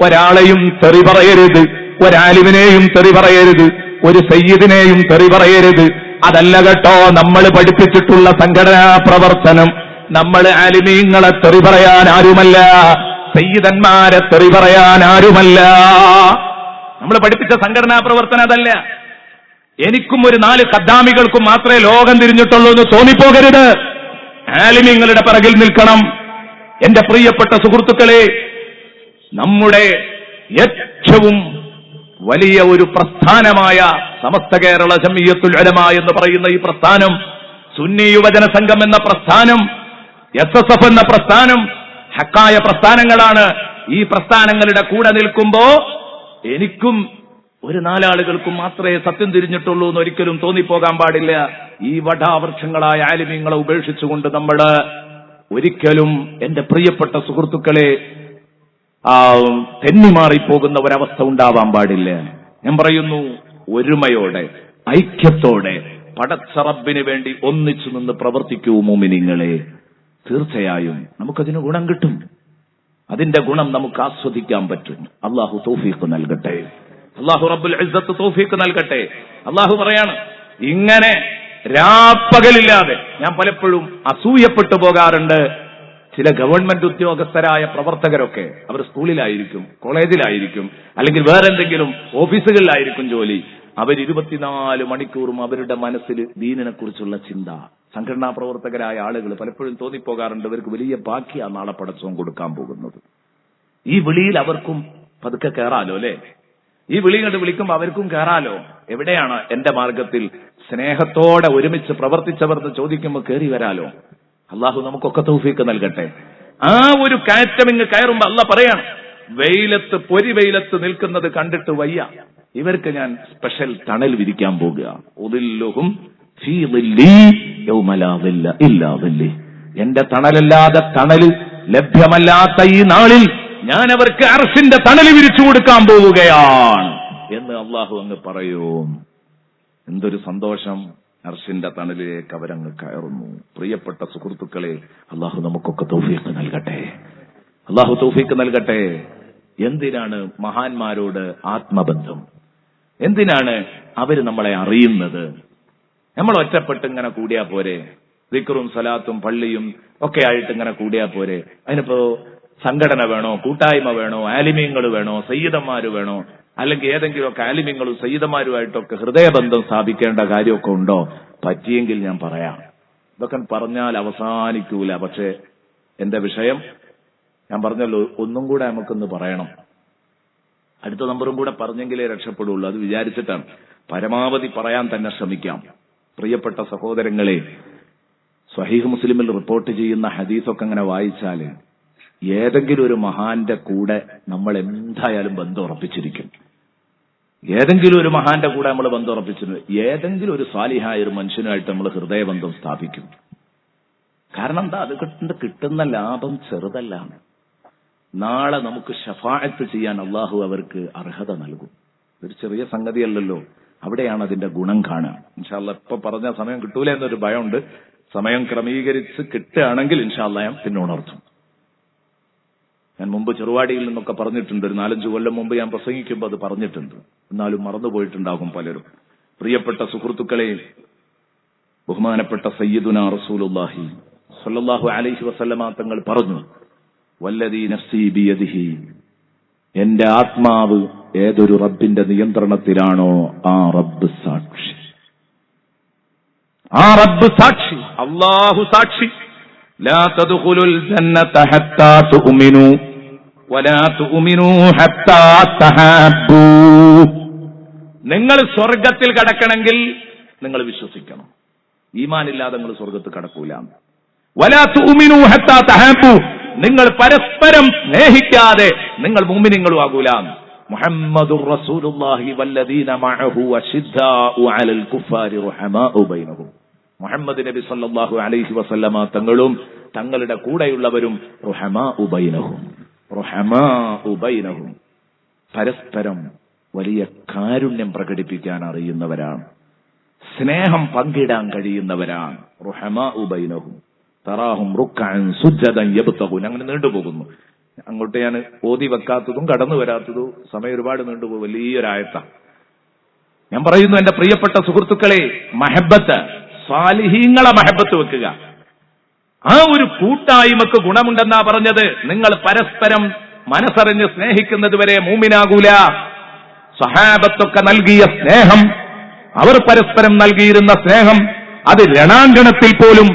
ഒരാളെയും തെറി പറയരുത്, ഒരാലിമിനെയും തെറി പറയരുത്, ഒരു സയ്യിദിനെയും തെറി പറയരുത്. അതല്ല കേട്ടോ നമ്മൾ പഠിപ്പിച്ചിട്ടുള്ള സംഘടനാ പ്രവർത്തനം. നമ്മൾ ആലിമീങ്ങളെ തെറി പറയാൻ ആരുമല്ല, സയ്യിദന്മാരെ തെറി പറയാൻ ആരുമല്ല. നമ്മൾ പഠിപ്പിച്ച സംഘടനാ പ്രവർത്തനം അതല്ല. എനിക്കും ഒരു 4 ഖദ്ദാമികൾക്കും മാത്രമേ ലോകം തിരിഞ്ഞിട്ടുള്ളൂ എന്ന് തോന്നിപ്പോകരുത്. ആലിമീങ്ങളുടെ പിറകിൽ നിൽക്കണം. എന്റെ പ്രിയപ്പെട്ട സുഹൃത്തുക്കളെ, നമ്മുടെ ഏറ്റവും വലിയ ഒരു പ്രസ്ഥാനമായ സമസ്ത കേരള ജംഇയ്യത്തുൽ ഉലമ എന്ന് പറയുന്ന ഈ പ്രസ്ഥാനം, സുന്നി യുവജന സംഘം എന്ന പ്രസ്ഥാനം, SSF എന്ന പ്രസ്ഥാനം ഹക്കായ പ്രസ്ഥാനങ്ങളാണ്. ഈ പ്രസ്ഥാനങ്ങളുടെ കൂടെ നിൽക്കുമ്പോ എനിക്കും ഒരു 4 ആളുകൾക്കും മാത്രമേ സത്യം തിരിഞ്ഞിട്ടുള്ളൂ എന്ന് ഒരിക്കലും തോന്നിപ്പോകാൻ പാടില്ല. ഈ വടാവൃക്ഷങ്ങളായ ആലിമീങ്ങളെ ഉപേക്ഷിച്ചുകൊണ്ട് നമ്മൾ ഒരിക്കലും എന്റെ പ്രിയപ്പെട്ട സുഹൃത്തുക്കളെ തെന്നിമാറിപ്പോകുന്ന ഒരവസ്ഥ ഉണ്ടാവാൻ പാടില്ല. ഞാൻ പറയുന്നു, ഒരുമയോടെ ഐക്യത്തോടെ പടച്ച റബ്ബിന് വേണ്ടി ഒന്നിച്ചു നിന്ന് പ്രവർത്തിക്കൂ മുഅ്മിനീങ്ങളെ. തീർച്ചയായും നമുക്കതിന് ഗുണം കിട്ടും. അതിന്റെ ഗുണം നമുക്ക് ആസ്വദിക്കാൻ പറ്റും. അള്ളാഹു തൗഫീഖ് നൽകട്ടെ. അള്ളാഹു റബ്ബുൽ ഇസ്സത്ത് തൗഫീഖ് നൽകട്ടെ. അള്ളാഹു പറയാണ്, ഇങ്ങനെ രാപ്പകലില്ലാതെ ഞാൻ പലപ്പോഴും അസൂയപ്പെട്ടു പോകാറുണ്ട്. ചില ഗവൺമെന്റ് ഉദ്യോഗസ്ഥരായ പ്രവർത്തകരൊക്കെ അവർ സ്കൂളിലായിരിക്കും, കോളേജിലായിരിക്കും, അല്ലെങ്കിൽ വേറെന്തെങ്കിലും ഓഫീസുകളിലായിരിക്കും ജോലി. അവർ 24 മണിക്കൂറും അവരുടെ മനസ്സിൽ ദീനിനെ കുറിച്ചുള്ള ചിന്ത. സംഘടനാ പ്രവർത്തകരായ ആളുകൾ പലപ്പോഴും തോന്നിപ്പോകാറുണ്ട്, ഇവർക്ക് വലിയ ബാക്കിയാണ് നാളെ പടച്ചോൻ കൊടുക്കാൻ പോകുന്നത്. ഈ വിളിയിൽ അവർക്കും പതുക്കെ കയറാലോ അല്ലെ? ഈ വിളി കണ്ട് വിളിക്കുമ്പോൾ അവർക്കും കയറാലോ. എവിടെയാണ് എന്റെ മാർഗത്തിൽ സ്നേഹത്തോടെ ഒരുമിച്ച് പ്രവർത്തിച്ചവർന്ന് ചോദിക്കുമ്പോൾ കയറി വരാലോ. അള്ളാഹു നമുക്കൊക്കെ തൗഫീഖ് നൽകട്ടെ. ആ ഒരു കയറ്റമിങ് കയറുമ്പോ അള്ളാഹ് പറയാണ്, വെയിലത്ത് പൊരി വെയിലത്ത് നിൽക്കുന്നത് കണ്ടിട്ട് വയ്യ, ഇവർക്ക് ഞാൻ സ്പെഷ്യൽ തണൽ വിരിക്കാൻ പോകുക. ഉദില്ലുഹും ഫീ ദില്ലി യൗമ ലാ ദില്ല ഇല്ലാ ദില്ലി. എന്റെ തണലല്ലാതെ തണൽ ലഭ്യമല്ലാത്ത ഈ നാളിൽ ഞാൻ അവർക്ക് അർശിന്റെ തണൽ വിരിച്ചു കൊടുക്കാൻ പോവുകയാണ് എന്ന് അള്ളാഹു അങ്ങ് പറയൂ. എന്തൊരു സന്തോഷം! അർശിന്റെ തണലിലേക്ക് അവരങ്ങ് കയറുന്നു. പ്രിയപ്പെട്ട സുഹൃത്തുക്കളെ, അള്ളാഹു നമുക്കൊക്കെ തൗഫീഖ് നൽകട്ടെ. അള്ളാഹു തൗഫീഖ് നൽകട്ടെ. എന്തിനാണ് മഹാന്മാരോട് ആത്മബന്ധം? എന്തിനാണ് അവര് നമ്മളെ അറിയുന്നത്? നമ്മൾ ഒറ്റപ്പെട്ട് ഇങ്ങനെ കൂടിയാ പോരെ? ദിക്റും സലാത്തും പള്ളിയും ഒക്കെ ആയിട്ട് ഇങ്ങനെ കൂടിയാ പോരെ? അതിനിപ്പോ സംഘടന വേണോ, കൂട്ടായ്മ വേണോ, ആലിമീങ്ങൾ വേണോ, സയ്യിദന്മാര് വേണോ, അല്ലെങ്കിൽ ഏതെങ്കിലുമൊക്കെ ആലിമീങ്ങളും സയ്യിദന്മാരുമായിട്ടൊക്കെ ഹൃദയബന്ധം സ്ഥാപിക്കേണ്ട കാര്യമൊക്കെ ഉണ്ടോ? പറ്റിയെങ്കിൽ ഞാൻ പറയാം. ഇതൊക്കെ പറഞ്ഞാൽ അവസാനിക്കൂല. പക്ഷെ എന്റെ വിഷയം ഞാൻ പറഞ്ഞല്ലോ, ഒന്നും കൂടെ നമുക്കൊന്ന് പറയണം. അടുത്ത നമ്പറും കൂടെ പറഞ്ഞെങ്കിലേ രക്ഷപ്പെടുള്ളൂ. അത് വിചാരിച്ചിട്ടാണ്. പരമാവധി പറയാൻ തന്നെ ശ്രമിക്കാം. പ്രിയപ്പെട്ട സഹോദരങ്ങളെ, സ്വഹീഹ് മുസ്ലിമിൽ റിപ്പോർട്ട് ചെയ്യുന്ന ഹദീസൊക്കെ അങ്ങനെ വായിച്ചാല് ഏതെങ്കിലും ഒരു മഹാന്റെ കൂടെ നമ്മൾ എന്തായാലും ബന്ധം ഉറപ്പിച്ചിരിക്കും. ഏതെങ്കിലും ഒരു മഹാന്റെ കൂടെ നമ്മൾ ബന്ധം ഉറപ്പിച്ചിരുന്നു. ഏതെങ്കിലും ഒരു സാലിഹായ ഒരു മനുഷ്യനുമായിട്ട് നമ്മൾ ഹൃദയബന്ധം സ്ഥാപിക്കും. കാരണം എന്താ? അത് കിട്ടുന്ന ലാഭം ചെറുതല്ല. നാളെ നമുക്ക് ശഫാഅത്ത് ചെയ്യാൻ അള്ളാഹു അവർക്ക് അർഹത നൽകും. ഒരു ചെറിയ സംഗതിയല്ലല്ലോ. അവിടെയാണ് അതിന്റെ ഗുണം കാണുക. ഇൻഷാ അല്ലാഹ് ഇപ്പൊ പറഞ്ഞ സമയം കിട്ടൂല എന്നൊരു ഭയമുണ്ട്. സമയം ക്രമീകരിച്ച് കിട്ടുകയാണെങ്കിൽ ഇൻഷാ അല്ലാഹ് ഞാൻ പിന്നെ ഉണർത്തും. ഞാൻ മുമ്പ് ചെറുവാടിയിൽ നിന്നൊക്കെ പറഞ്ഞിട്ടുണ്ട്. ഒരു 4-5 കൊല്ലം മുമ്പ് ഞാൻ പ്രസംഗിക്കുമ്പോൾ അത് പറഞ്ഞിട്ടുണ്ട്. എന്നാലും മറന്നുപോയിട്ടുണ്ടാകും പലരും. പ്രിയപ്പെട്ട സുഹൃത്തുക്കളെ, ബഹുമാനപ്പെട്ട സയ്യിദുനാ റസൂലുള്ളാഹി സ്വല്ലല്ലാഹു അലൈഹി വസല്ലമ തങ്ങൾ പറഞ്ഞു, വല്ലദീ നഫ്സി ബിയദിഹി, എന്റെ ആത്മാവ് ഏതൊരു റബ്ബിന്റെ നിയന്ത്രണത്തിലാണോ ആ റബ്ബ് സാക്ഷി. ആ റബ്ബ് സാക്ഷി, അല്ലാഹു സാക്ഷി. ലാ തദ്ഖുലുൽ ജന്നത ഹത്താ തുഅ്മിനൂ വലാ തുഅ്മിനൂ ഹത്താ തഹബ്ബൂ. നിങ്ങൾ സ്വർഗ്ഗത്തിൽ കടക്കണമെങ്കിൽ നിങ്ങൾ വിശ്വസിക്കണം. ഈമാനില്ലാതെ നിങ്ങൾ സ്വർഗ്ഗത്തിൽ കടക്കൂല. വലാ തുഅ്മിനൂ ഹത്താ തഹബ്ബൂ, നിങ്ങൾ പരസ്പരം സ്നേഹിക്കാതെ നിങ്ങൾ മുഅ്മിനീങ്ങളും ആകൂല. മുഹമ്മദുർ റസൂലുള്ളാഹി വല്ലദീന മഅഹു അശിദ്ദാഉ അലൽ കുഫാരി റഹമാഉ ബൈനഹും. മുഹമ്മദ് നബി സല്ലല്ലാഹു അലൈഹി വസല്ലമ തങ്ങളും തങ്ങളുടെ കൂടെയുള്ളവരും റഹമാഉ ബൈനഹും, റഹമാഉ ബൈനഹും, പരസ്പരം വലിയ കാരുണ്യം പ്രകടിപ്പിക്കാൻ അറിയുന്നവരാണ്, സ്നേഹം പങ്കിടാൻ കഴിയുന്നവരാണ്. റഹമാഉ ബൈനഹും തറാഹും റുക്അൻ സുജ്ജദൻ യബ്തഗൂൻ. അങ്ങനെ നീണ്ടുപോകുന്നു. അങ്ങോട്ട് ഞാൻ ഓതി വെക്കാത്തതും കടന്നു വരാത്തതും സമയം ഒരുപാട് നീണ്ടുപോകും. വലിയൊരായത്ത ഞാൻ പറയുന്നു. എന്റെ പ്രിയപ്പെട്ട സുഹൃത്തുക്കളെ, മഹബത്ത്, സാലിഹീങ്ങളെ മഹബത്ത് വെക്കുക. ആ ഒരു കൂട്ടായ്മക്ക് ഗുണമുണ്ടെന്നാ പറഞ്ഞത്. നിങ്ങൾ പരസ്പരം മനസ്സറിഞ്ഞ് സ്നേഹിക്കുന്നത് വരെ മൂമിനാകൂല. സഹാബത്തൊക്കെ നൽകിയ സ്നേഹം, അവർ പരസ്പരം നൽകിയിരുന്ന സ്നേഹം, അത് രണാങ്കണത്തിൽ പോലും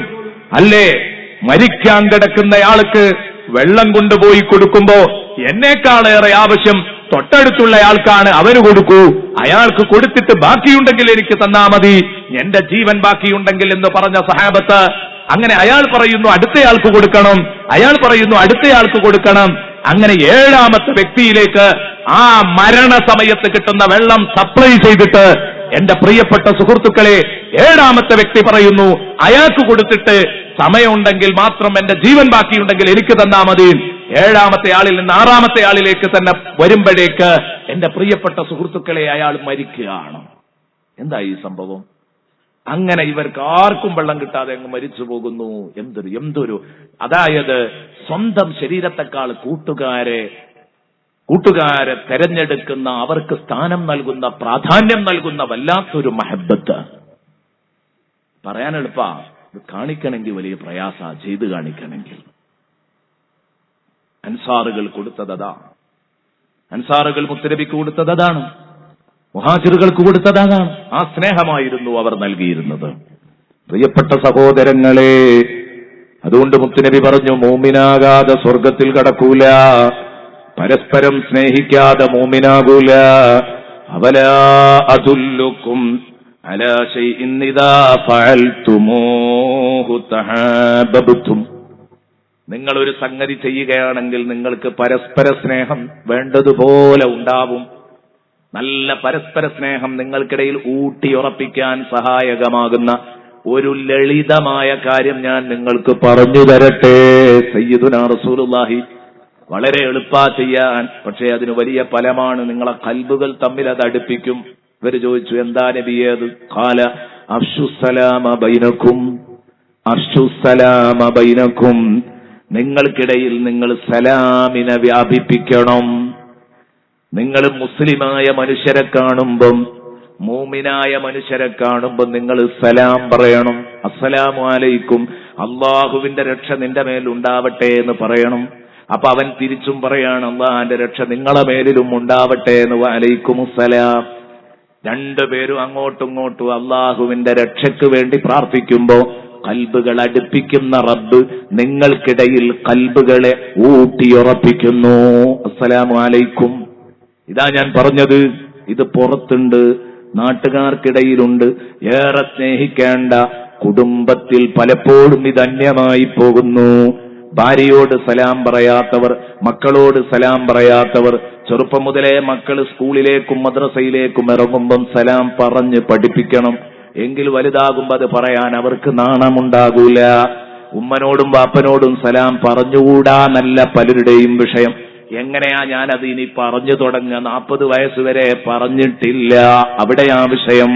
അല്ലേ, മരിക്കാൻ കിടക്കുന്നയാൾക്ക് വെള്ളം കൊണ്ടുപോയി കൊടുക്കുമ്പോ എന്നേക്കാളേറെ ആവശ്യം തൊട്ടടുത്തുള്ളയാൾക്കാണ്. അവന് കൊടുക്കൂ, അയാൾക്ക് കൊടുത്തിട്ട് ബാക്കിയുണ്ടെങ്കിൽ എനിക്ക് തന്നാ മതി, എന്റെ ജീവൻ ബാക്കിയുണ്ടെങ്കിൽ എന്ന് പറഞ്ഞ സഹാബത്ത്. അങ്ങനെ അയാൾ പറയുന്നു അടുത്തയാൾക്ക് കൊടുക്കണം, അയാൾ പറയുന്നു അടുത്തയാൾക്ക് കൊടുക്കണം. അങ്ങനെ 7ാമത്തെ വ്യക്തിയിലേക്ക് ആ മരണസമയത്ത് കിട്ടുന്ന വെള്ളം സപ്ലൈ ചെയ്തിട്ട്, എന്റെ പ്രിയപ്പെട്ട സുഹൃത്തുക്കളെ, 7ാമത്തെ വ്യക്തി പറയുന്നു അയാൾക്ക് കൊടുത്തിട്ട് സമയമുണ്ടെങ്കിൽ മാത്രം എന്റെ ജീവൻ ബാക്കിയുണ്ടെങ്കിൽ എനിക്ക് തന്നാ മതി. 7ാമത്തെ ആളിൽ നിന്ന് 6ാമത്തെ ആളിലേക്ക് തന്നെ വരുമ്പോഴേക്ക് എന്റെ പ്രിയപ്പെട്ട സുഹൃത്തുക്കളെ അയാൾ മരിക്കുകയാണ്. എന്താ ഈ സംഭവം? അങ്ങനെ ഇവർക്ക് ആർക്കും വെള്ളം കിട്ടാതെ അങ്ങ് മരിച്ചു പോകുന്നു. എന്തൊരു അതായത് സ്വന്തം ശരീരത്തെക്കാൾ കൂട്ടുകാരെ തെരഞ്ഞെടുക്കുന്ന, അവർക്ക് സ്ഥാനം നൽകുന്ന, പ്രാധാന്യം നൽകുന്ന വല്ലാത്തൊരു മഹബത്ത്. പറയാൻ എളുപ്പാ, ഇത് കാണിക്കണമെങ്കിൽ വലിയ പ്രയാസ, ചെയ്ത് കാണിക്കണമെങ്കിൽ. അൻസാറുകൾ കൊടുത്തതാ, അൻസാറുകൾ മുത്തനബിക്ക് കൊടുത്തതാണ്, മുഹാജിറുകൾക്ക് കൊടുത്തതാണ്. ആ സ്നേഹമായിരുന്നു അവർ നൽകിയിരുന്നത്. പ്രിയപ്പെട്ട സഹോദരങ്ങളെ, അതുകൊണ്ട് മുത്തുനബി പറഞ്ഞു, മൂമിനാകാതെ സ്വർഗത്തിൽ കടക്കൂല, പരസ്പരം സ്നേഹിക്കാതെ മൂമിനാകൂല. അവലാ അദുല്ലുക്കും അലാ ശൈഇൻ ഇദാ ഫഅൽതുമൂഹു തഹാബബ്തും. നിങ്ങൾ ഒരു സംഗതി ചെയ്യുകയാണെങ്കിൽ നിങ്ങൾക്ക് പരസ്പര സ്നേഹം വേണ്ടതുപോലെ ഉണ്ടാവും. നല്ല പരസ്പര സ്നേഹം നിങ്ങൾക്കിടയിൽ ഊട്ടിയുറപ്പിക്കാൻ സഹായകമാകുന്ന ഒരു ലളിതമായ കാര്യം ഞാൻ നിങ്ങൾക്ക് പറഞ്ഞു തരട്ടെ. സയ്യിദുനാ റസൂലുള്ളാഹി വളരെ എളുപ്പാ ചെയ്യാൻ, പക്ഷേ അതിന് വലിയ ഫലമാണ്. നിങ്ങളെ കൽബുകൾ തമ്മിൽ അത് അടുപ്പിക്കും. ഇവര് ചോദിച്ചു, എന്താ നബിയേ അത്? ഖാല അഫ്ശുസ്സലാമ ബൈനക്കും, അഫ്ശുസ്സലാമ ബൈനക്കും. നിങ്ങൾക്കിടയിൽ നിങ്ങൾ സലാമിനെ വ്യാപിപ്പിക്കണം. നിങ്ങൾ മുസ്ലിമായ മനുഷ്യരെ കാണുമ്പം, മൂമിനായ മനുഷ്യരെ കാണുമ്പം നിങ്ങൾ സലാം പറയണം. അസ്സലാമു അലൈക്കും, അള്ളാഹുവിന്റെ രക്ഷ നിന്റെ മേൽ ഉണ്ടാവട്ടെ എന്ന് പറയണം. അപ്പൊ അവൻ തിരിച്ചും പറയാണ്, അള്ളാഹുവിന്റെ രക്ഷ നിങ്ങളെ മേലിലും ഉണ്ടാവട്ടെ എന്ന്. വഅലൈക്കുമുസ്സലാം. രണ്ടുപേരും അങ്ങോട്ടും ഇങ്ങോട്ടും അള്ളാഹുവിന്റെ രക്ഷയ്ക്ക് വേണ്ടി പ്രാർത്ഥിക്കുമ്പോ കൽബുകൾ അടുപ്പിക്കുന്ന റബ്ബ് നിങ്ങൾക്കിടയിൽ കൽബുകളെ ഊട്ടിയുറപ്പിക്കുന്നു. അസ്സലാമു അലൈക്കും. ഇതാ ഞാൻ പറഞ്ഞത്. ഇത് പുറത്തുണ്ട്, നാട്ടുകാർക്കിടയിലുണ്ട്. ഏറെ സ്നേഹിക്കേണ്ട കുടുംബത്തിൽ പലപ്പോഴും ഇത് അന്യമായി പോകുന്നു. ഭാര്യയോട് സലാം പറയാത്തവർ, മക്കളോട് സലാം പറയാത്തവർ, ചെറുപ്പം മുതലേ മക്കൾ സ്കൂളിലേക്കും മദ്രസയിലേക്കും ഇറങ്ങുമ്പം സലാം പറഞ്ഞ് പഠിപ്പിക്കണം. എങ്കിൽ വലുതാകുമ്പോ അത് പറയാൻ അവർക്ക് നാണമുണ്ടാകൂല. ഉമ്മനോടും വാപ്പനോടും സലാം പറഞ്ഞുകൂടാ നല്ല പലരുടെയും വിഷയം. എങ്ങനെയാ ഞാനത് ഇനി പറഞ്ഞു തുടങ്ങുക? 40 വയസ്സുവരെ പറഞ്ഞിട്ടില്ല, അവിടെയാ വിഷയം.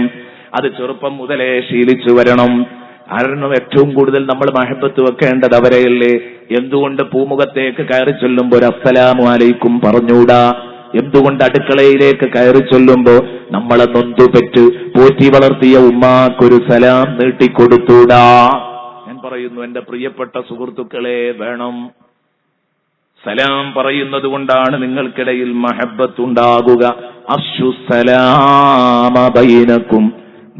അത് ചെറുപ്പം മുതലേ ശീലിച്ചു വരണം. കാരണം ഏറ്റവും കൂടുതൽ നമ്മൾ മഹബത്ത് വെക്കേണ്ടത് അവരെയല്ലേ. എന്തുകൊണ്ട് പൂമുഖത്തേക്ക് കയറി ചൊല്ലുമ്പോൾ ഒരു അസ്സലാമു അലൈക്കും പറഞ്ഞുകൂടാ? എന്തുകൊണ്ട് അടുക്കളയിലേക്ക് കയറി ചൊല്ലുമ്പോ നമ്മളെ നൊന്തുപെറ്റ് പോറ്റി വളർത്തിയ ഉമ്മാക്കൊരു സലാം നീട്ടിക്കൊടുത്തൂടാ? ഞാൻ പറയുന്നു, എന്റെ പ്രിയപ്പെട്ട സുഹൃത്തുക്കളെ, വേണം. സലാം പറയുന്നത് കൊണ്ടാണ് നിങ്ങൾക്കിടയിൽ മഹബത്തുണ്ടാകുക. അഫ്ശുസ്സലാമ ബൈനക്കും.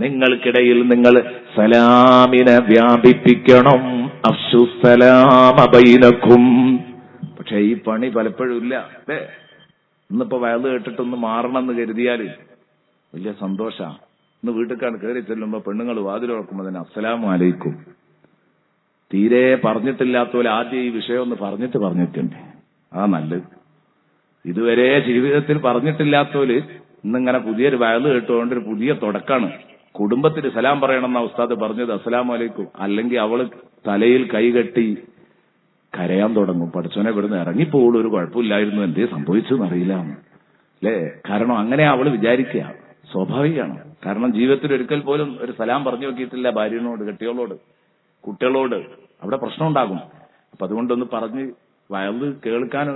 നിങ്ങൾക്കിടയിൽ നിങ്ങൾ സലാമിനെ വ്യാപിപ്പിക്കണം. അഫ്ശുസ്സലാമ ബൈനക്കും. പക്ഷെ ഈ പണി പലപ്പോഴും ഇല്ല. അല്ലേ? ഇന്നിപ്പോ വയല് കേട്ടിട്ടൊന്ന് മാറണമെന്ന് കരുതിയാൽ വലിയ സന്തോഷമാണ്. ഇന്ന് വീട്ടിൽക്കാണ് കയറി ചെല്ലുമ്പോ പെണ്ണുങ്ങൾ വാതിലുറക്കുമ്പോ തന്നെ അസ്സലാമു അലൈക്കും. തീരെ പറഞ്ഞിട്ടില്ലാത്ത പോലെ ആദ്യം ഈ വിഷയം ഒന്ന് പറഞ്ഞിട്ടുണ്ട്. നല്ലത്. ഇതുവരെ ജീവിതത്തിൽ പറഞ്ഞിട്ടില്ലാത്തോല് ഇന്നിങ്ങനെ പുതിയൊരു വയല് കേട്ടുകൊണ്ട് ഒരു പുതിയ തുടക്കാണ്. കുടുംബത്തിന് സലാം പറയണമെന്ന ഉസ്താദ് പറഞ്ഞത് അസ്സലാമു അലൈക്കും. അല്ലെങ്കിൽ അവള് തലയിൽ കൈകെട്ടി കരയാൻ തുടങ്ങും. പഠിച്ചോനെ ഇവിടുന്ന് ഇറങ്ങിപ്പോളൂ, ഒരു കുഴപ്പമില്ലായിരുന്നു, എന്തേ സംഭവിച്ചെന്നറിയില്ല അല്ലേ? കാരണം അങ്ങനെ അവള് വിചാരിക്കുക. സ്വാഭാവികമാണ്. കാരണം ജീവിതത്തിൽ ഒരിക്കൽ പോലും ഒരു സലാം പറഞ്ഞു നോക്കിയിട്ടില്ല ഭാര്യനോട്, കെട്ടിയോളോട്, കുട്ടികളോട്. അവിടെ പ്രശ്നം ഉണ്ടാകും. അപ്പൊ അതുകൊണ്ടൊന്ന് പറഞ്ഞ് വയല് കേൾക്കാൻ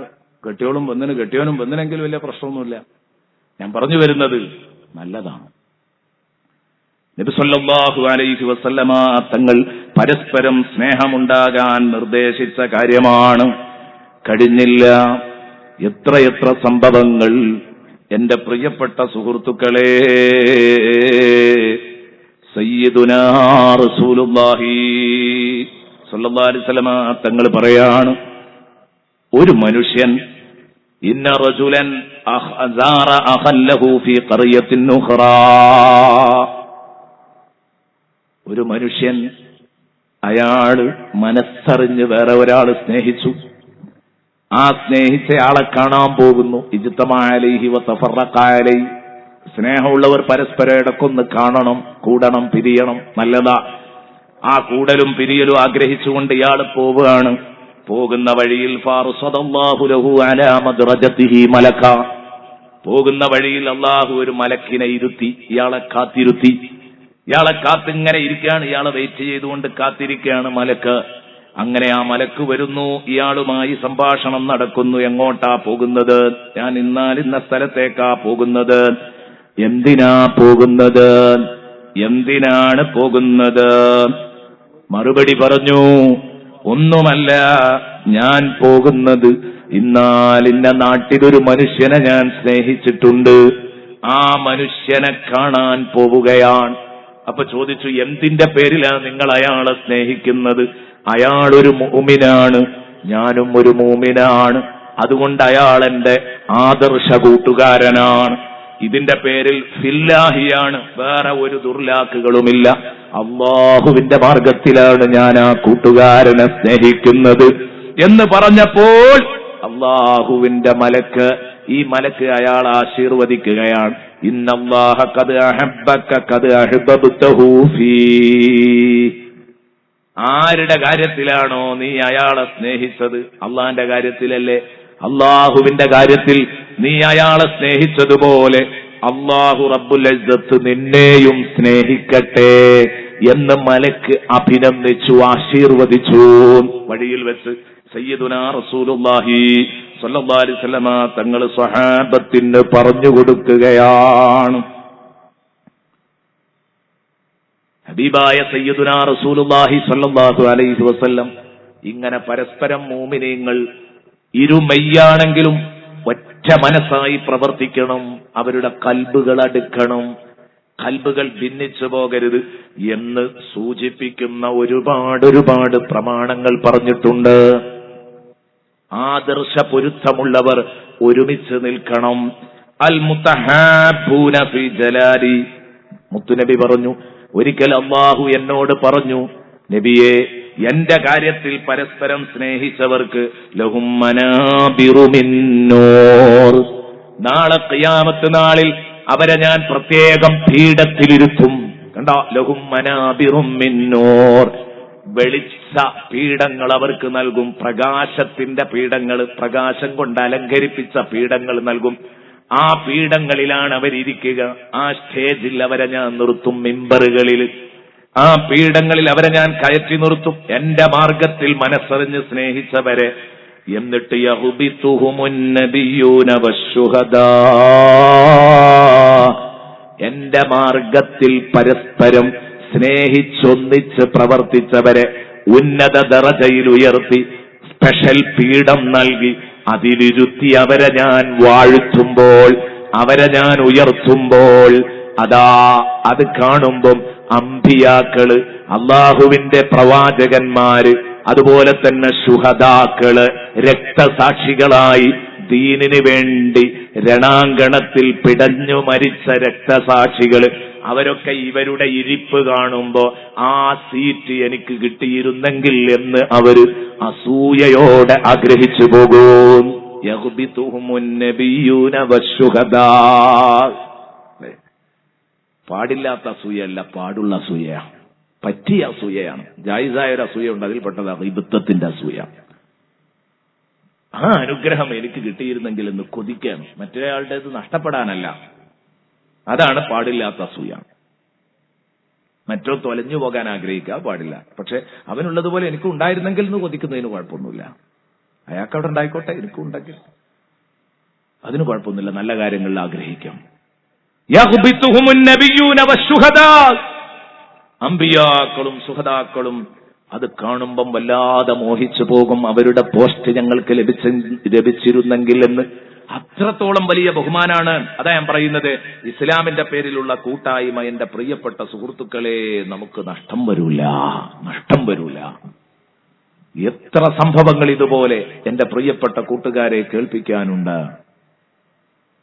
കെട്ടിയോളും വന്നിന്, കെട്ടിയോനും വന്നിനെങ്കിൽ വലിയ പ്രശ്നമൊന്നുമില്ല. ഞാൻ പറഞ്ഞു വരുന്നത് നല്ലതാണ്. നബി സല്ലല്ലാഹു അലൈഹി വസല്ലമ തങ്ങൾ പരസ്പരം സ്നേഹമുണ്ടാകാൻ നിർദ്ദേശിച്ച കാര്യമാണ്. കഴിഞ്ഞില്ല. എത്രയെത്ര സംഭവങ്ങൾ എന്റെ പ്രിയപ്പെട്ട സുഹൃത്തുക്കളെ. സയ്യിദുനാ റസൂലുള്ളാഹി സല്ലല്ലാഹു അലൈഹി വസല്ലമ തങ്ങൾ പറയാണ്, ഒരു മനുഷ്യൻ ഇന്ന റജുലൻ അഖ്സാറ അഖല്ലഹു ഫീ ഖറിയത്തിൻ ഉഖറാ. ഒരു മനുഷ്യൻ അയാൾ മനസ്സറിഞ്ഞ് വേറെ ഒരാൾ സ്നേഹിച്ചു. ആ സ്നേഹിച്ചയാളെ കാണാൻ പോകുന്നു. ഇജ്തമഅ അലൈഹി വതഫറഖ അലൈഹി. സ്നേഹമുള്ളവർ പരസ്പരം ഇടക്കൊന്ന് കാണണം, കൂടണം, പിരിയണം. നല്ലതാ. ആ കൂടലും പിരിയലും ആഗ്രഹിച്ചുകൊണ്ട് ഇയാൾ പോവുകയാണ്. പോകുന്ന വഴിയിൽ ഫാറസദല്ലാഹു ലഹു അലാ മദ്റജതിഹി മലക. പോകുന്ന വഴിയിൽ അല്ലാഹു ഒരു മലക്കിനെ ഇരുത്തി, ഇയാളെ കാത്തിരുത്തി. ഇയാളെ കാത്തിങ്ങനെ ഇരിക്കുകയാണ്, ഇയാളെ വെയിറ്റ് ചെയ്തുകൊണ്ട് കാത്തിരിക്കുകയാണ് മലക്ക്. അങ്ങനെ ആ മലക്ക് വരുന്നു, ഇയാളുമായി സംഭാഷണം നടക്കുന്നു. എങ്ങോട്ടാ പോകുന്നത്? ഞാൻ ഇന്ന സ്ഥലത്തേക്കാ പോകുന്നത്. എന്തിനാ പോകുന്നത്? എന്തിനാണ് പോകുന്നത്? മറുപടി പറഞ്ഞു, ഒന്നുമല്ല, ഞാൻ പോകുന്നത് ഇന്ന നാട്ടിലൊരു മനുഷ്യനെ ഞാൻ സ്നേഹിച്ചിട്ടുണ്ട്, ആ മനുഷ്യനെ കാണാൻ പോവുകയാണ്. അപ്പൊ ചോദിച്ചു, എന്തിന്റെ പേരിലാണ് നിങ്ങൾ അയാളെ സ്നേഹിക്കുന്നത്? അയാളൊരു മുഅ്മിനാണ്, ഞാനും ഒരു മുഅ്മിനാണ്, അതുകൊണ്ട് അയാൾ എന്റെ ആദർശ കൂട്ടുകാരനാണ്. ഇതിന്റെ പേരിൽ ഫില്ലാഹിയാണ്, വേറെ ഒരു ദുർലാക്കുകളുമില്ല. അല്ലാഹുവിന്റെ മാർഗത്തിലാണ് ഞാൻ ആ കൂട്ടുകാരനെ സ്നേഹിക്കുന്നത് എന്ന് പറഞ്ഞപ്പോൾ അല്ലാഹുവിന്റെ മലക്ക്, ഈ മലക്ക് അയാൾ ആശീർവദിക്കുകയാണ്. ഇന്നല്ലാഹ ഖദ് അഹബ്ബക ഖദ് അഹ്ബബ്തഹു ഫീ. ആരുടെ കാര്യത്തിലാണോ നീ അയാളെ സ്നേഹിച്ചത്? അള്ളാന്റെ കാര്യത്തിലല്ലേ? അള്ളാഹുവിന്റെ കാര്യത്തിൽ നീ അയാളെ സ്നേഹിച്ചതുപോലെ അള്ളാഹു റബ്ബുൽ ഇസ്സത്ത് നിന്നെയും സ്നേഹിക്കട്ടെ എന്ന് മലക്ക് അഭിനന്ദിച്ചു, ആശീർവദിച്ചു. വഴിയിൽ വെച്ച് സയ്യിദുനാ റസൂലുള്ളാഹി സ്വല്ലല്ലാഹു അലൈഹി വസല്ലമ തങ്ങൾ സ്വഹാബത്തിന് പറഞ്ഞു കൊടുക്കുകയാണ്. ഹബീബായ സയ്യിദുനാ റസൂലുള്ളാഹി സ്വല്ലല്ലാഹു അലൈഹി വസല്ലം ഇങ്ങനെ പരസ്പരം മുഅ്മിനീങ്ങൾ ഇരുമെയ്യാണെങ്കിലും ഒറ്റ മനസ്സായി പ്രവർത്തിക്കണം, അവരുടെ കൽബുകൾ അടുക്കണം, കൽബുകൾ ഭിന്നിച്ചു പോകരുത് എന്ന് സൂചിപ്പിക്കുന്ന ഒരുപാട് പ്രമാണങ്ങൾ പറഞ്ഞിട്ടുണ്ട്. ആദർശ പൊരുത്തമുള്ളവർ ഒരുമിച്ച് നിൽക്കണം. അൽ മുതഹാബൂന ഫി ജലാലി. മുത്തുനബി പറഞ്ഞു, ഒരിക്കൽ അല്ലാഹു എന്നോട് പറഞ്ഞു, നബിയെ, എന്റെ കാര്യത്തിൽ പരസ്പരം സ്നേഹിച്ചവർക്ക് ലഹും മനാബിറു മിൻ നൂർ. നാളെ ഖിയാമത്ത് നാളിൽ അവരെ ഞാൻ പ്രത്യേകം പീഠത്തിലിരുത്തും. കണ്ടോ, ലഹും മനാബിറു മിൻ നൂർ. വെളിച്ച പീഠങ്ങൾ അവർക്ക് നൽകും, പ്രകാശത്തിന്റെ പീഠങ്ങൾ, പ്രകാശം കൊണ്ട് അലങ്കരിപ്പിച്ച പീഠങ്ങൾ നൽകും. ആ പീഠങ്ങളിലാണ് അവരിയ്ക്കുക. ആ സ്റ്റേജിൽ അവരെ ഞാൻ നിർത്തും, മിമ്പറുകളിൽ. ആ പീഠങ്ങളിൽ അവരെ ഞാൻ കയറ്റി നിർത്തും, എന്റെ മാർഗത്തിൽ മനസ്സറിഞ്ഞ് സ്നേഹിച്ചവരെ. എന്നിട്ട് യഹ്ബിതുഹുമുൻ നബിയ്യൂന വശുഹദാ. എന്റെ മാർഗത്തിൽ പരസ്പരം സ്നേഹിച്ചൊന്നിച്ച് പ്രവർത്തിച്ചവരെ ഉന്നത ദറജയിൽ ഉയർത്തി സ്പെഷ്യൽ പീഠം നൽകി അതിലിരുത്തി അവരെ ഞാൻ വാഴ്ത്തുമ്പോൾ, അവരെ ഞാൻ ഉയർത്തുമ്പോൾ, അതാ അത് കാണുമ്പം അംബിയാക്കള്, അള്ളാഹുവിന്റെ പ്രവാചകന്മാര്, അതുപോലെ തന്നെ ശുഹദാക്കള്, രക്തസാക്ഷികളായി ദീനിന് വേണ്ടി രണാങ്കണത്തിൽ പിടഞ്ഞു മരിച്ച രക്തസാക്ഷികള്, അവരൊക്കെ ഇവരുടെ ഇരിപ്പ് കാണുമ്പോ ആ സീറ്റ് എനിക്ക് കിട്ടിയിരുന്നെങ്കിൽ എന്ന് അവര് അസൂയയോടെ ആഗ്രഹിച്ചു പോകും. യഗ്ബിതുഹുമുൻ നബിയ്യൂന വശുഹദാ. പാടില്ലാത്ത അസൂയല്ല, പാടുള്ള അസൂയയാണ്, പറ്റിയ അസൂയയാണ്. ജായിസായ ഒരു അസൂയ ഉണ്ട്, അതിൽപ്പെട്ടത് ഗിബ്തത്തിന്റെ അസൂയ. ആ അനുഗ്രഹം എനിക്ക് കിട്ടിയിരുന്നെങ്കിൽ എന്ന് കൊതിക്കാണ്, മറ്റൊരാളുടേത് നഷ്ടപ്പെടാനല്ല. അതാണ് പാടില്ലാത്ത അസൂയ. മറ്റോ തൊലഞ്ഞു പോകാൻ ആഗ്രഹിക്കാൻ പാടില്ല, പക്ഷെ അവനുള്ളതുപോലെ എനിക്കും ഉണ്ടായിരുന്നെങ്കിൽ എന്ന് കൊതിക്കുന്നതിന് കുഴപ്പമൊന്നുമില്ല. അയാൾക്ക് അവിടെ ഉണ്ടായിക്കോട്ടെ, എനിക്കും ഉണ്ടെങ്കിൽ അതിന് കുഴപ്പമൊന്നുമില്ല. നല്ല കാര്യങ്ങളിൽ ആഗ്രഹിക്കാം. യഗ്ബിതുഹുമുൻ നബിയ്യൂന വശുഹദാ. അംബിയാക്കളും സുഹദാക്കളും അത് കാണുമ്പം വല്ലാതെ മോഹിച്ചു പോകും. അവരുടെ പോസ്റ്റ് ഞങ്ങൾക്ക് ലഭിച്ചിരുന്നെങ്കിൽ എന്ന്. അത്രത്തോളം വലിയ ബഹുമാനാണ്. അതാ ഞാൻ പറയുന്നത്, ഇസ്ലാമിന്റെ പേരിലുള്ള കൂട്ടായ്മ എന്റെ പ്രിയപ്പെട്ട സുഹൃത്തുക്കളെ നമുക്ക് നഷ്ടം വരൂല. എത്ര സംഭവങ്ങൾ ഇതുപോലെ എന്റെ പ്രിയപ്പെട്ട കൂട്ടുകാരെ കേൾപ്പിക്കാനുണ്ട്.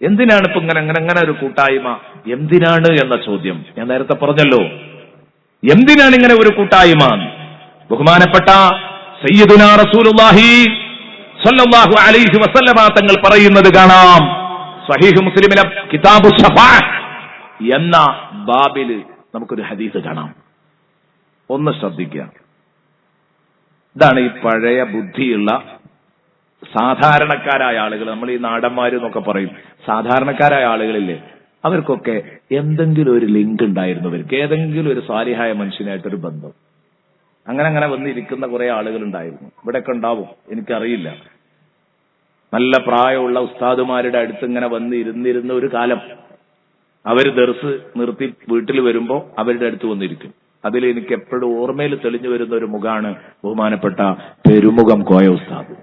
എന്തിനാണ് ഇപ്പൊ അങ്ങനെ ഒരു കൂട്ടായ്മ? എന്തിനാണ് എന്ന ചോദ്യം ഞാൻ നേരത്തെ പറഞ്ഞല്ലോ. എന്തിനാണ് ഇങ്ങനെ ഒരു കൂട്ടായ്മ? ബഹുമാനപ്പെട്ട സയ്യിദുനാ റസൂലുള്ളാഹി സ്വല്ലല്ലാഹു അലൈഹി വസല്ലമ തങ്ങൾ പറയുന്നത് കാണാം. സ്വഹീഹ് മുസ്ലിമിലെ കിതാബു ശഫാഅത്ത് എന്ന ബാബില് നമുക്കൊരു ഹദീസ് കാണാം. ഒന്ന് ശ്രദ്ധിക്കുക. ഇതാണ് ഈ പഴയ ബുദ്ധിയുള്ള സാധാരണക്കാരായ ആളുകൾ, നമ്മൾ ഈ നാടന്മാര് എന്നൊക്കെ പറയും. സാധാരണക്കാരായ ആളുകളില്ലേ, അവർക്കൊക്കെ എന്തെങ്കിലും ഒരു ലിങ്ക് ഉണ്ടായിരുന്നു, അവർക്ക് ഏതെങ്കിലും ഒരു സാലിഹായ മനുഷ്യനായിട്ടൊരു ബന്ധം. അങ്ങനെ വന്നിരിക്കുന്ന കുറെ ആളുകൾ ഉണ്ടായിരുന്നു. ഇവിടെയൊക്കെ ഉണ്ടാവും, എനിക്കറിയില്ല. നല്ല പ്രായമുള്ള ഉസ്താദുമാരുടെ അടുത്ത് ഇങ്ങനെ വന്ന് ഇരുന്നിരുന്ന ഒരു കാലം അവർ ദർസ് നിർത്തി വീട്ടിൽ വരുമ്പോൾ അവരുടെ അടുത്ത് വന്നിരിക്കും. അതിൽ എനിക്ക് എപ്പോഴും ഓർമ്മയിൽ തെളിഞ്ഞു വരുന്ന ഒരു മുഖാണ് ബഹുമാനപ്പെട്ട പെരുമുഖം കോയ ഉസ്താദ്.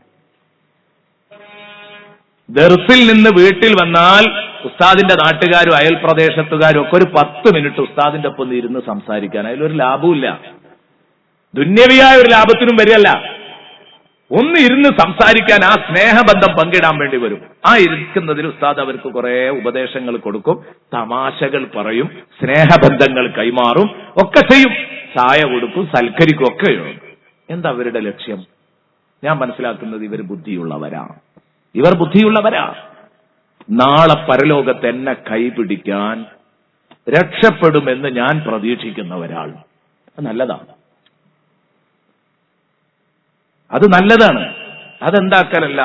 ദർസിൽ നിന്ന് വീട്ടിൽ വന്നാൽ ഉസ്താദിന്റെ നാട്ടുകാരും അയൽ പ്രദേശത്തുകാരും ഒക്കെ ഒരു 10 മിനിറ്റ് ഉസ്താദിന്റെ ഒപ്പം ഇരുന്ന് സംസാരിക്കാൻ. അതിലൊരു ലാഭമില്ല, ദുന്യവിയായ ഒരു ലാഭത്തിനും വരികയല്ല. ഒന്ന് ഇരുന്ന് സംസാരിക്കാൻ, ആ സ്നേഹബന്ധം പങ്കിടാൻ വേണ്ടി വരും. ആ ഇരിക്കുന്നതിൽ ഉസ്താദ് അവർക്ക് കുറെ ഉപദേശങ്ങൾ കൊടുക്കും, തമാശകൾ പറയും, സ്നേഹബന്ധങ്ങൾ കൈമാറും, ഒക്കെ ചെയ്യും, ചായ കൊടുക്കും, സൽക്കരിക്കും, ഒക്കെ ചെയ്യും. എന്താ അവരുടെ ലക്ഷ്യം? ഞാൻ മനസ്സിലാക്കുന്നത് ഇവർ ബുദ്ധിയുള്ളവരാ. നാളെ പരലോകത്ത് എന്നെ കൈപിടിക്കാൻ രക്ഷപ്പെടുമെന്ന് ഞാൻ പ്രതീക്ഷിക്കുന്ന ഒരാൾ. അത് നല്ലതാണ്. അതെന്താക്കലല്ല,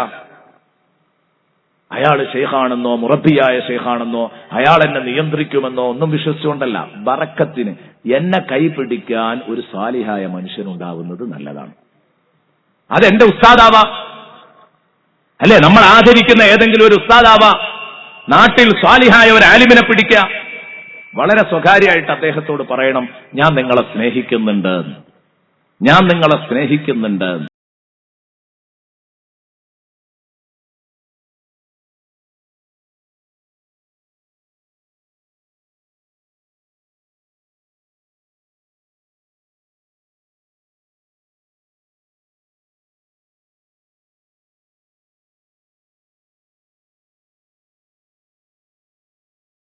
അയാൾ ശൈഖാണെന്നോ മുറബിയായ ശൈഖാണെന്നോ അയാൾ എന്നെ നിയന്ത്രിക്കുമെന്നോ ഒന്നും വിശ്വസിച്ചുകൊണ്ടല്ല. ബറക്കത്തിന് എന്നെ കൈപിടിക്കാൻ ഒരു സാലിഹായ മനുഷ്യനുണ്ടാവുന്നത് നല്ലതാണ്. അതെന്റെ ഉസ്താദാവാ, അല്ലെ നമ്മൾ ആദരിക്കുന്ന ഏതെങ്കിലും ഒരു ഉസ്താദാവാ. നാട്ടിൽ സാലിഹായ ഒരു ആലിമിനെ പിടിക്കുക, വളരെ സ്വകാര്യമായിട്ട് അദ്ദേഹത്തോട് പറയണം, ഞാൻ നിങ്ങളെ സ്നേഹിക്കുന്നുണ്ട്.